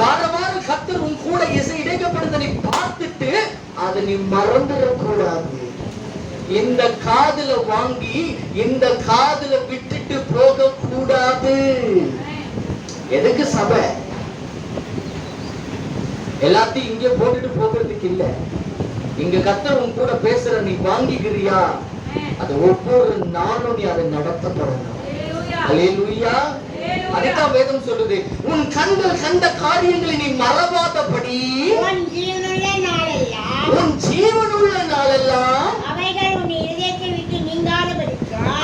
வார வாரம் கர்த்தர் உன் கூட இசை இணைக்கப்படுறத நீ பார்த்துட்டு அதை நீ மறந்துடக்கூடாது. இந்த காதுல வாங்கி இந்த காதுல விட்டுட்டு போக கூடாது. எதுக்கு சபை? எல்லாத்தையும் இங்க போட்டுட்டு போகிறதுக்கு இல்ல. இங்க கர்த்தர் உன் கூட பேசுற நீ வாங்கிக்கிறியா? அது ஒவ்வொரு நாளும் நீ அதை நடத்தப்படணும். அல்லேலூயா. அதுதான் வேதம் சொல்லுது, உன் கண்கள் கண்ட காரியங்களை நீ மறவாதபடி உன் ஜீவனுள்ள நாளெல்லாம்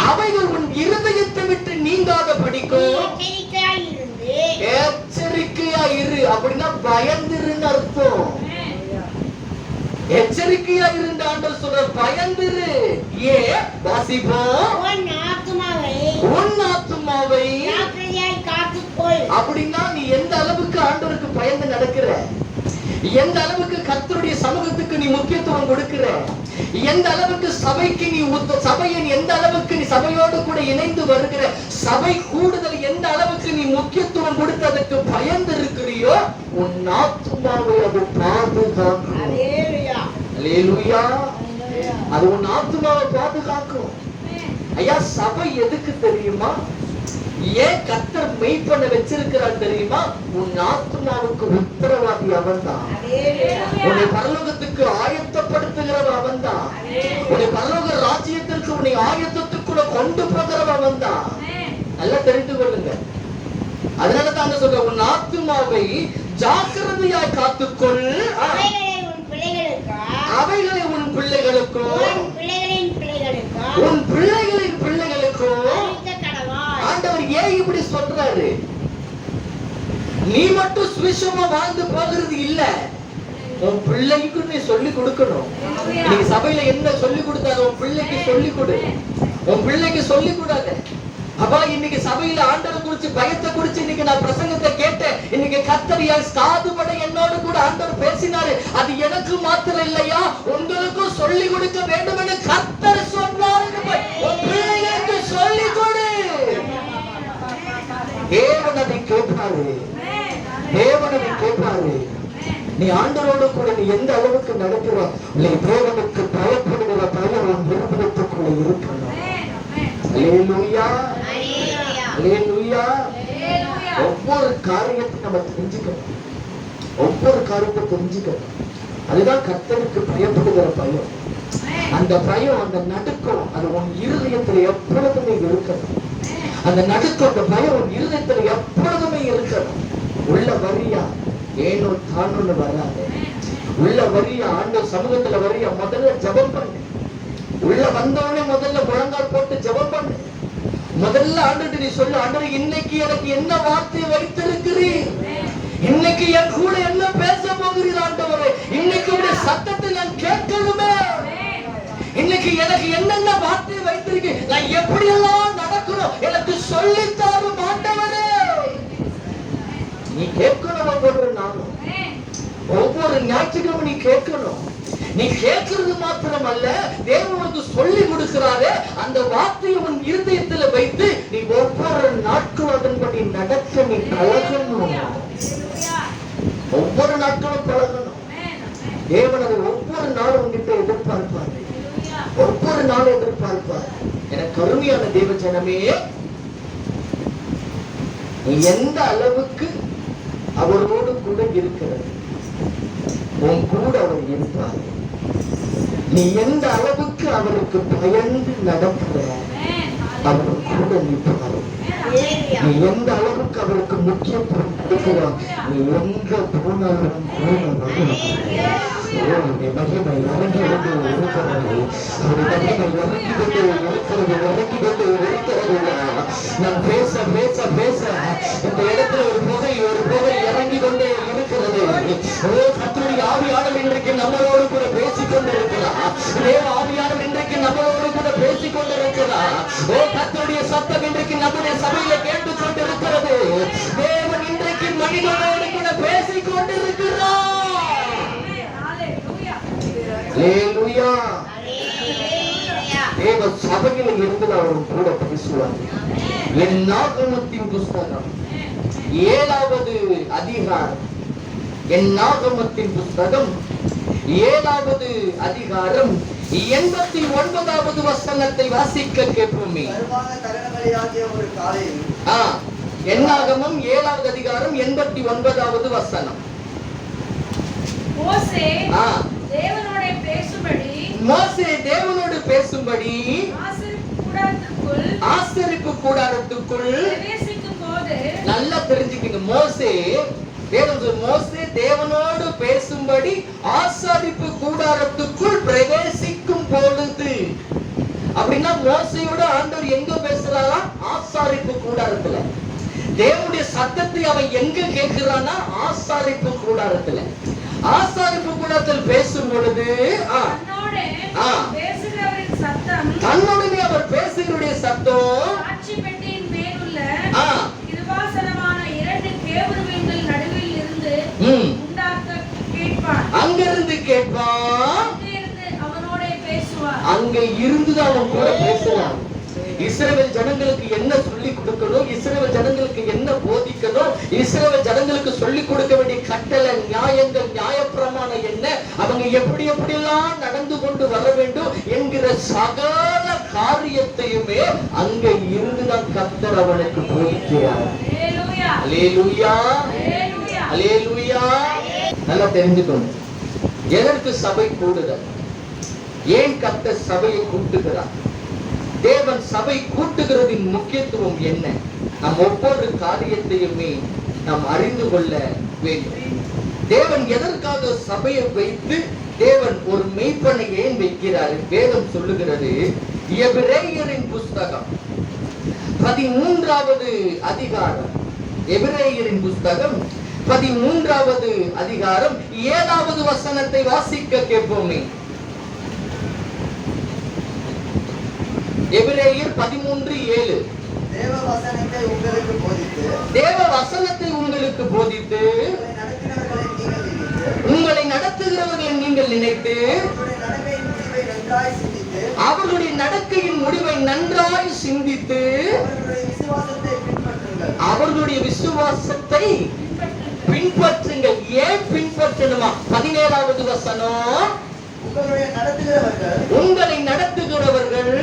அவைகள் உன் இருதயத்தை விட்டு நீங்காதபடிக்கும் எச்சரிக்கையா இரு. அப்படின்னா பயந்துருன்னு அர்த்தம். எச்சரிக்கையா இருந்து ஆண்டவர் சொல்ற, பயந்துரு. ஏன் வாசிப்போம், உன் ஆத்துமாவை காத்துக்கொள். அப்படின்னா நீ எந்த அளவுக்கு ஆண்டவருக்கு பயந்து நடக்கிற, எந்த அளவுக்கு கர்த்தருடைய சமூகத்துக்கு நீ முக்கியத்துவம் கொடுக்கிற, எந்த அளவுக்கு சபைக்கு நீ சபையை எந்த அளவுக்கு நீ சபையோடு கூட இணைந்து வருகிற, சபை கூடுதல் எந்த அளவுக்கு நீ முக்கியத்துவம் கொடுத்து அதற்கு பயந்து இருக்கிறியோ உன் ஆத்துமாவை அது பாதுகாக்கும். அல்லேலூயா. அது உன் ஆத்துமாவை பாதுகாக்கும். ஐயா, சபை எதுக்கு தெரியுமா? ஏன் கர்த்தர் மெய்ப்பண்ண வச்சிருக்கிறார் தெரியுமா? உன் ஆத்துமாவுக்கு உத்தரவாதி அவன் தான். உன்னை பரலோகத்துக்கு ஆயத்தப்படுத்துகிறவன் அவன் தான். உன்னை பரலோக ராஜ்யத்திற்கு உன்னை ஆயத்தத்துக்குள்ள கொண்டு போகிறவன் அவன் தான். நல்லா தெரிந்து கொள்ளுங்க. அதனாலதான் சொல்ற, உன் ஆத்துமாவை ஜாக்கிரதையாய் காத்துக்கொள். அவைகளை உன் பிள்ளைகளுக்கும் உன் பிள்ளைகளின் பிள்ளைகளுக்கும். ஆண்டவர் ஏன் இப்படி சொல்றாரு? நீ மட்டும் சுவிசேஷமா வாழ்ந்து போகிறது இல்ல, உன் பிள்ளைக்கு நீ சொல்லி கொடுக்கணும். நீங்க சபையில என்ன சொல்லி கொடுத்தாரு உன் பிள்ளைக்கு சொல்லி கொடு. உன் பிள்ளைக்கு சொல்லி கூடாது. அப்பா, இன்னைக்கு சபையில ஆண்டவர் குறிச்சு பயத்தை குறிச்சு இன்னைக்கு நான் பிரசங்கத்தை கேட்டேன். இன்னைக்கு கர்த்தர் காதுபட என்னோடு கூட ஆண்டவர் பேசினாரு. அது எனக்கு மாத்திரம் இல்லையா, உங்களுக்கும் சொல்லி கொடுக்க வேண்டும் என்று கர்த்தர் சொன்னாரு. உன் பிள்ளைகளுக்கு சொல்லி கொடு. தேவனதை கேட்பாரு, தேவனதை கேட்பாரு. நீ ஆண்டவரோடு கூட நீ எந்த அளவுக்கு நடக்கிற, நீ தேவனுக்கு பயப்படுகிற பயம் உன் இருதயத்துக்குள்ள இருக்கணும். அல்லேலூயா, அல்லேலூயா. ஒவ்வொரு காரியத்தை நம்ம தெரிஞ்சுக்கணும், ஒவ்வொரு காரியத்தை தெரிஞ்சுக்கணும். அதுதான் கர்த்தருக்கு பயப்படுகிற பயம். அந்த பயம், அந்த நடுக்கம், அது உன் இருதயத்துல எப்பொழுதுமே இருக்கணும். அந்த நடுக்கம், அந்த பயம் உன் இருதயத்துல எப்பொழுதுமே இருக்கணும். உள்ள வரியா ஏனோ தானோன்னு வராது. உள்ள வரியா ஆண்டவர் சமூகத்துல வரியா, முதல்ல ஜெபம் பண்ணு. உள்ள வந்தவனே முதல்ல முழங்கால் போட்டு ஜெபம் பண்ணு. முதல்ல ஆண்டவர்கிட்ட நீ சொல்லு, ஆண்டவரே இன்னைக்கு எனக்கு என்ன வார்த்தை வைத்திருக்கிறீர், இன்னைக்கு என் கூட என்ன பேச போகிறீர் ஆண்டவரே, இன்னைக்கு உடைய சத்தத்தை நான் கேட்கணுமே, இன்னைக்கு எனக்கு என்னென்ன வார்த்தை வைத்திருக்கு, நான் எப்படி எல்லாம் நடக்கணும் எனக்கு சொல்லித்தாரும் ஆண்டவரே. நீ கேட்கணும். ஒவ்வொரு நாளும், ஒவ்வொரு ஞாயிற்றுக்கிழமை நீ கேட்கணும். நீ கேட்கிறது மாத்திரம் அல்ல, தேவனுக்கு சொல்லி கொடுக்கிறாரே அந்த வார்த்தையை உன் இருதயத்துல வைத்து நீ ஒவ்வொரு நாட்களும் அதன்படி நடக்க நீ பழகணும். ஒவ்வொரு நாட்களும் பழகணும். தேவன் அதை ஒவ்வொரு நாளும் உன்கிட்ட எதிர்பார்ப்பார். ஒவ்வொரு நாளும் எதிர்பார்ப்பார். எனக்கு அருமையான தேவ ஜனமே, நீ எந்த அளவுக்கு அவரோடு கூட இருக்கிறது, உன் கூட அவர் இருப்பார். நீ எந்த அளவுக்கு அவருக்கு பயந்து நடக்கிற, அவர் கூட நிற்பார். நீ எந்த அளவுக்கு அவருக்கு முக்கியத்துவம் கொடுக்கிறார், நீ எங்க போனாலும் மகிமை இறங்கி கொண்டு இருக்கிறது. மகிமை இறங்கி கொண்டு இருக்கிறது, இறங்கி கொண்டு இருக்கிறது. நான் பேச பேச பேச இந்த இடத்துல ஒரு புகை இறங்கி கொண்டே இருக்கிறது. கர்த்தருடைய ஆவியானவர் இன்றைக்கு நம்மளோடு கூட பேசிக் கொண்டிருக்கிறார். தேவ ஆவியானவர் இன்றைக்கு நம்மளோடு கூட பேசிக் கொண்டிருக்கிறார். கர்த்தருடைய சத்தம் இன்றைக்கு நம்முடைய சபையில கேட்டுக் கொண்டிருக்கிறது. தேவன் இன்றைக்கு மனிதனோடு கூட பேசிக் கொண்டிருக்கிறார். அல்லேலூயா. தேவ சபையில இருந்து அவரும் கூட பேசுவார். என்னாகமத்தின் புஸ்தகம் 7வது அதிகாரம், என்னாகமத்தின் புஸ்தகம் 7வது அதிகாரம் 89வது வசனத்தை வாசிக்க கேட்போமே. என்னாகமம் 7வது அதிகாரம் 89வது வசனம். மோசே தேவனோடு பேசும்படி ஆசரிப்பு கூடாரத்துக்குள் நல்லா தெரிஞ்சுக்கங்க. மோசே தேவனோடு பேசும்படி ஆசரிப்பு கூடாரத்துக்குள் பிரவேசிக்கும் பொழுது, அப்படின்னா மோசையோட ஆண்டவர் எங்க பேசுறாரா? ஆசாரிப்பு கூடாரத்துல. தேவனுடைய சத்தத்தை அவன் எங்க கேட்கிறானா? ஆசாரிப்பு கூடாரத்துல. ஆசாரிப்பு கூடாரத்தில் பேசும் பொழுது தன்னுடனே அவர் பேசுகிறவருடைய சத்தம் சாட்சி பெட்டியின் மேலுள்ள கிருபாசனமான 2 கேருபீன்கள் நடுவில் இருந்து உண்டாக்க கேட்பான். அங்கிருந்து கேட்பான், அவனோட பேசுவார். அங்க இருந்து அவன் கூட பேசுவான். இஸ்ரவேல் ஜனங்களுக்கு என்ன சொல்லி கொடுக்கணும், இஸ்ரவேல் ஜனங்களுக்கு என்ன போதிக்கணும், இஸ்ரவேல் ஜனங்களுக்கு சொல்லி கொடுக்க வேண்டிய கட்டளை, நியாயங்கள், நியாயப்பிரமாணம் என்ன, அவங்க எப்படி எப்படியெல்லாம் நடந்து கொண்டு வர வேண்டும் என்கிற சகல காரியத்தையுமே அங்க இருந்துதான் கர்த்தர் அவனுக்கு போதிக்கிறார். அல்லேலூயா, அல்லேலூயா. நல்லா தெரிஞ்சுக்கணும். எதற்கு சபை கூடுதல்? ஏன் கர்த்தர் சபையை கூட்டுகிறார்? தேவன் சபை கூட்டுகிறதின் முக்கியத்துவம் என்ன? நாம் ஒவ்வொரு காரியத்தையுமே நாம் அறிந்து கொள்ள வேண்டும். தேவன் எதற்காக சபையை வைத்து தேவன் ஒரு மெய்ப்பனை ஏன் வைக்கிறார்? வேதம் சொல்லுகிறது. எபிரேயரின் புஸ்தகம் 13வது அதிகாரம், எபிரேயரின் புஸ்தகம் 13வது அதிகாரம் 7வது வசனத்தை வாசிக்க கேட்போமே. எபிரேயர் 13:7. தேவ வசனத்தை உங்களுக்கு போதித்து உங்களை நடத்துகிறவர்களை நீங்கள் நினைத்து அவர்களுடைய நடக்கையின் முடிவை நன்றாய் சிந்தித்து அவர்களுடைய விசுவாசத்தை பின்பற்றுங்கள். ஏன் பின்பற்றணுமா? 17வது வசனம். உங்களை நடத்துகிறவர்கள்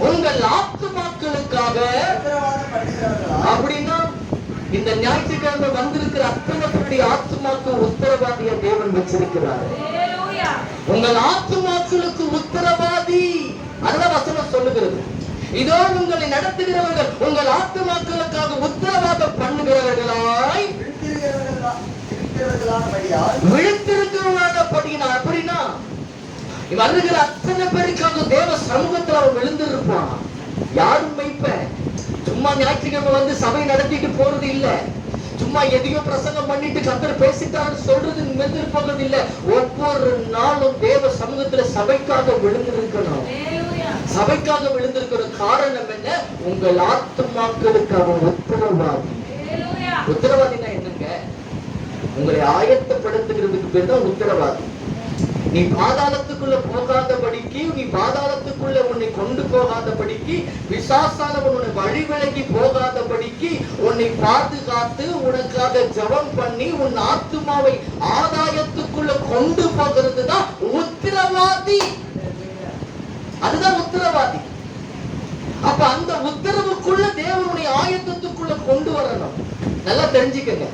உங்கள் ஆத்துமாக்களுக்காக. அப்படின்னா இந்த ஞாயிற்றுக்கிழமை வந்திருக்கிற அத்தனை பேருடைய ஆத்துமாக்கு உத்தரவாதிய தேவன் வச்சிருக்கிறார். உங்கள் ஆத்துமாக்களுக்கு உத்தரவாதி. அதுதான் வசனம் சொல்லுகிறது. இதோ உங்களை நடத்துகிறவர்கள் உங்கள் ஆத்துமாக்களுக்காக உத்தரவாதம் பண்ணுகிறவர்களாய் விழித்திருக்கிறவர்களானபடியால். அப்படின்னா வருகிற அத்தனை பேருக்காக தேவ சமூகத்தில் அவன் விழுந்திருப்பான். யாரும் மெய்ப்ப சும்மா ஞாயிற்றுக்கிழமை வந்து சபை நடத்திட்டு போறது இல்ல, சும்மா எதையோ பிரசங்கம் பண்ணிட்டு கர்த்தர் பேசிட்டாரு சொல்றது நிமிர்ந்து போகிறது இல்ல. ஒவ்வொரு நாளும் தேவ சமூகத்துல சபைக்காக விழுந்திருக்கணும். சபைக்காக விழுந்திருக்கிற காரணம் என்ன? உங்கள் ஆத்துமாக்களுக்காக உத்தரவாதி. உத்தரவாதினா என்னங்க? உங்களை ஆயத்தப்படுத்துகிறதுக்கு பேர் தான் உத்தரவாதி. நீ பாதாளத்துக்குள்ள போகாதபடிக்கு, நீ பாதாளத்துக்குள்ள உன்னை கொண்டு போகாதபடிக்கு, பிசாசானவன் உன்னை வழி விலகி போகாதபடிக்கு உன்னை பாதுகாத்து உனக்காக ஜெபம் பண்ணி உன் ஆத்துமாவை ஆதாயத்துக்குள்ள கொண்டு போகிறது தான் உத்தரவாதி. அதுதான் உத்தரவாதி. அப்ப அந்த உத்தரவுக்குள்ள தேவனுடைய ஆயத்தத்துக்குள்ள கொண்டு வரணும். நல்லா தெரிஞ்சுக்கங்க.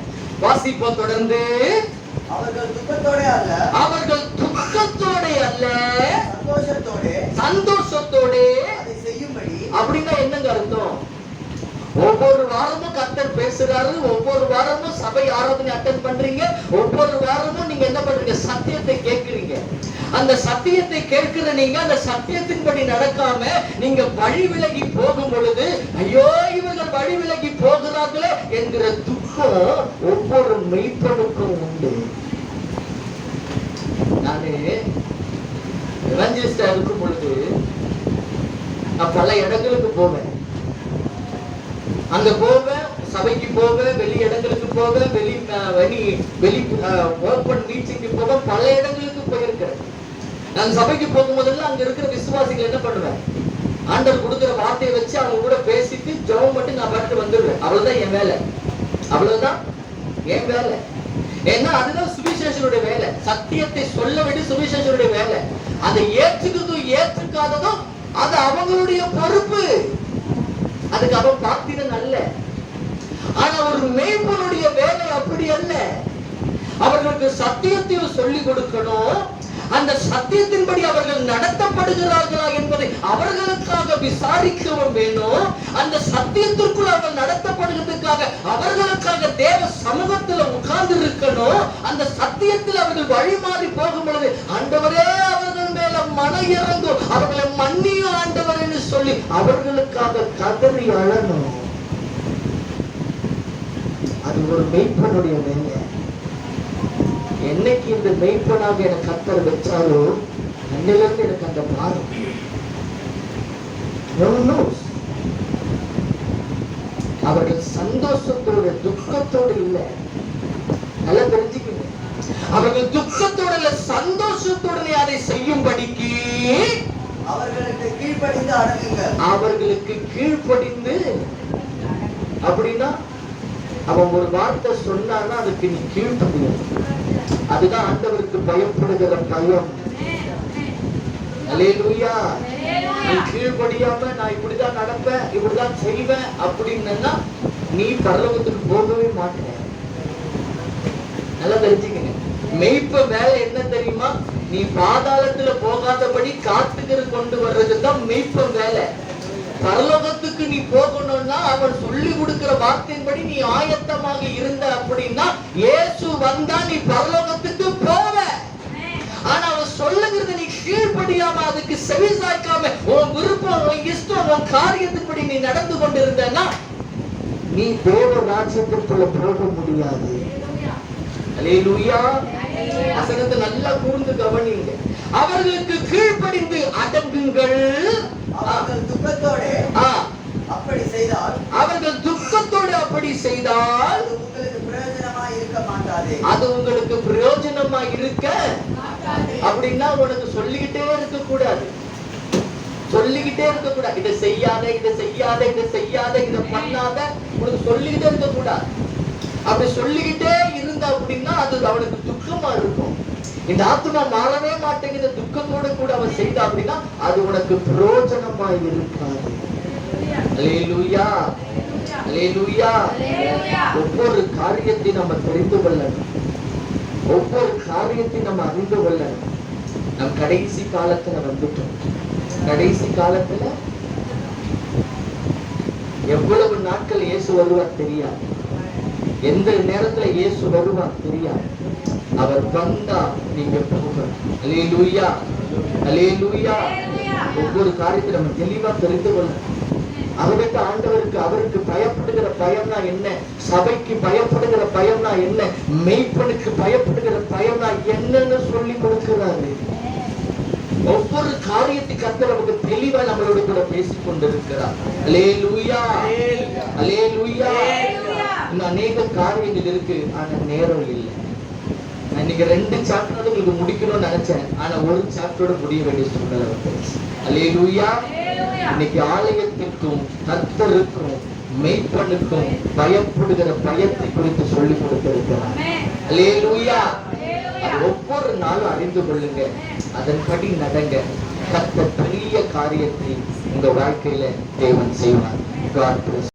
வாசிப்போம் தொடர்ந்து. அவர்கள் துக்கத்தோட அல்ல, அவர்கள் துக்கத்தோட அல்ல, சந்தோஷத்தோட அதை செய்யும்படி. அப்படின்னா என்னங்க அர்த்தம்? ஒவ்வொரு வாரமும் கர்த்தர் பேசுறாரு, ஒவ்வொரு வாரமும் சபை ஆராதனை அட்டெண்ட் பண்றீங்க, ஒவ்வொரு வாரமும் நீங்க என்ன பண்றீங்க? சத்தியத்தை கேட்கிறீங்க. அந்த சத்தியத்தை கேட்கிற நீங்க அந்த சத்தியத்தின்படி நடக்காம நீங்க வழி விலகி போகும் பொழுது, ஐயோ இவர்கள் வழி விலகி போகிறார்களே என்கிற துக்கம் ஒவ்வொரு மெய்ப்பனுக்கும் உண்டு. நானு எவாஞ்சலிஸ்டா இருக்கும் பொழுது நான் பல இடங்களுக்கு போவேன். அங்க போவேன், சபைக்கு போவேன், வெளி இடங்களுக்கு போவேன், வெளி ஓப்பன் மீட்டிங்க்கு போவேன், பல இடங்களுக்கு போயிருக்கிறேன். நான் சபைக்கு போகும்போதெல்லாம் அங்க இருக்கிற விசுவாசிகள் என்ன பண்ணுவேன்? ஆண்டவர் கொடுக்கிற வார்த்தையை வச்சு அவங்க கூட பேசிட்டு ஜெபம் மட்டும் நான் பாட்டு வந்துடுவேன். அவ்வளவுதான் என் வேலை. அவ்வளவுதான் என் வேலை. ஏன்னா அதுதான் சுவிசேஷனுடைய வேலை. சத்தியத்தை சொல்ல வேண்டிய சுவிசேஷனுடைய வேலை. அதை ஏற்றுக்கிறதும் ஏற்றுக்காததும் அது அவங்களுடைய பொறுப்பு. அதுக்கு அவன் பார்த்திடன் அல்ல. ஆனா ஒரு மேய்ப்பனுடைய வேலை அப்படி அல்ல. அவர்களுக்கு சத்தியத்தையும் சொல்லிக் கொடுக்கணும். அந்த சத்தியத்தின்படி அவர்கள் நடத்தப்படுகிறார்களா என்பதை அவர்களுக்காக விசாரிக்கவும் வேணும். அந்த சத்தியத்திற்குள் அவர்கள் நடத்தப்படுகிறதுக்காக அவர்களுக்காக தேவ சமூகத்தில் உட்கார்ந்து இருக்கணும். அந்த சத்தியத்தில் அவர்கள் வழிமாறி போகும் பொழுது, ஆண்டவரே அவர்கள் மேல மன இறங்கும், அவர்களை மன்னியும் ஆண்டவர் என்று சொல்லி அவர்களுக்காக கதறி அழணும். அது ஒரு மெய்ப்பனுடைய வேலை. என்னைக்கு இந்த மெய்ப்பனாக எனக்கு கர்த்தர் வச்சாலோ அன்னிலிருந்து எனக்கு அந்த பாரம். அவர்கள் சந்தோஷத்தோட துக்கத்தோடு இல்லை. நல்லா தெரிஞ்சுக்கணும். அவர்கள் துக்கத்தோட இல்ல, சந்தோஷத்தோட அதை செய்யும்படிக்கு அவர்களுக்கு கீழ்ப்படிந்து அடங்குங்கள். அவர்களுக்கு கீழ்ப்படிந்து. அப்படின்னா அவன் ஒரு வார்த்தை சொன்னான்னா அதுக்கு நீ கீழ்ப்படியும். அதுதான் ஆண்டவருக்கு பயப்படுகிற பயம். அல்லேலூயா. நீ கீழ்ப்படியாம நான் இப்படிதான் நடப்பேன், இப்படிதான் செய்வேன் அப்படின்னா நீ பரலோகத்துக்கு போகவே மாட்டேன். நல்லா தெரிஞ்சுக்கங்க. மெய்ப்ப வேலை என்ன தெரியுமா? நீ பாதாளத்துல போகாதபடி காத்துக்கிற கொண்டு வர்றதுதான் மெய்ப்ப வேலை. பரலோகத்துக்கு நீ போகணும்னா அவன் சொல்லி கொடுக்கிற வார்த்தையின்படி நீ ஆயத்தமாக இருந்த அப்படின்னா இயேசு வந்தா நீ பரலோகத்துக்கு போவ. ஆனா அவன் சொல்லுகிறது நீ கீழ்ப்படியாம அதுக்கு செவி சாய்க்காம உன் விருப்பம், உன் இஷ்டம், உன் காரியத்துப்படி நீ நடந்து கொண்டிருந்தனா நீ தேவ ராஜ்யத்திற்குள்ள போக முடியாது. அல்லேலூயா. வசனத்தை நல்லா கூர்ந்து கவனிங்க. அவர்களுக்கு கீழ்ப்படிந்து அடங்குங்கள். அவர்கள் துக்கத்தோட அப்படி செய்தால், அவர்கள் துக்கத்தோடு அப்படி செய்தால் அது உங்களுக்கு பிரயோஜனமாய் இருக்க மாட்டாது. அது உங்களுக்கு பிரயோஜனமாய் இருக்க. அப்படின்னா உனக்கு சொல்லிக்கிட்டே இருக்க கூடாது. சொல்லிக்கிட்டே இருக்க கூடாது. இதை செய்யாத, இதை செய்யாத, இதை செய்யாத, இதை பண்ணாத, உனக்கு சொல்லிக்கிட்டே இருக்க கூடாது. அப்படி சொல்லிக்கிட்டே இருந்த அப்படின்னா அது அவனுக்கு துக்கமா இருக்கும். இந்த ஆத்மா மாறவே மாட்டேங்குது, துக்கத்தோடு கூட அவன் செய்த அப்படின்னா அது உனக்கு பிரயோஜனமாய் இருக்காது. அல்லேலூயா. அல்லேலூயா. ஒவ்வொரு காரியத்தை நம்ம தெரிந்து கொள்ளணும். ஒவ்வொரு காரியத்தை நம்ம அறிந்து கொள்ளணும். நம் கடைசி காலத்துல வந்துட்டோம். கடைசி காலத்துல எவ்வளவு நாட்கள் இயேசு வருவார் தெரியாது. எந்த நேரத்துல இயேசு வருவார் தெரியாது. அவர் வந்தா நீங்க போகணும். அல்லேலூயா, அல்லேலூயா. ஒவ்வொரு காரியத்தை நம்ம தெளிவா தெரிந்து கொள்ளணும். அவருக்கு ஆண்டவருக்கு அவருக்கு பயப்படுகிற பயம்னா என்ன, சபைக்கு பயப்படுகிற பயம்னா என்ன, மெய்ப்பனுக்கு பயப்படுகிற பயம்னா என்னன்னு சொல்லி கொடுக்கிறாரு. ஒவ்வொரு காரியத்தை கர்த்தர் நமக்கு தெளிவா நம்மளோட கூட பேசிக் கொண்டிருக்கிறார். அல்லேலூயா, அல்லேலூயா. இன்னும் அநேக காரியங்கள் இருக்கு, ஆனா நேரம் இல்லை. நான் இன்னைக்கு 2 சாப்டர் உங்களுக்கு முடிக்கணும்னு நினைச்சேன், ஆனா ஒரு சாப்டரோட முடிய வேண்டிய சூழ்நிலை வந்துருச்சு. அல்லேலூயா. இன்னைக்கு ஆலயத்திற்கும் கர்த்தருக்கும் மெய்ப்பனுக்கும் பயப்படுகிற பயத்தை குறித்து சொல்லி கொடுத்திருக்கிறார். அல்லேலூயா. ஒவ்வொரு நாளும் அறிந்து கொள்ளுங்க, அதன்படி நடங்க. கர்த்தர் பெரிய காரியத்தை உங்க வாழ்க்கையில தேவன் செய்வார். God bless.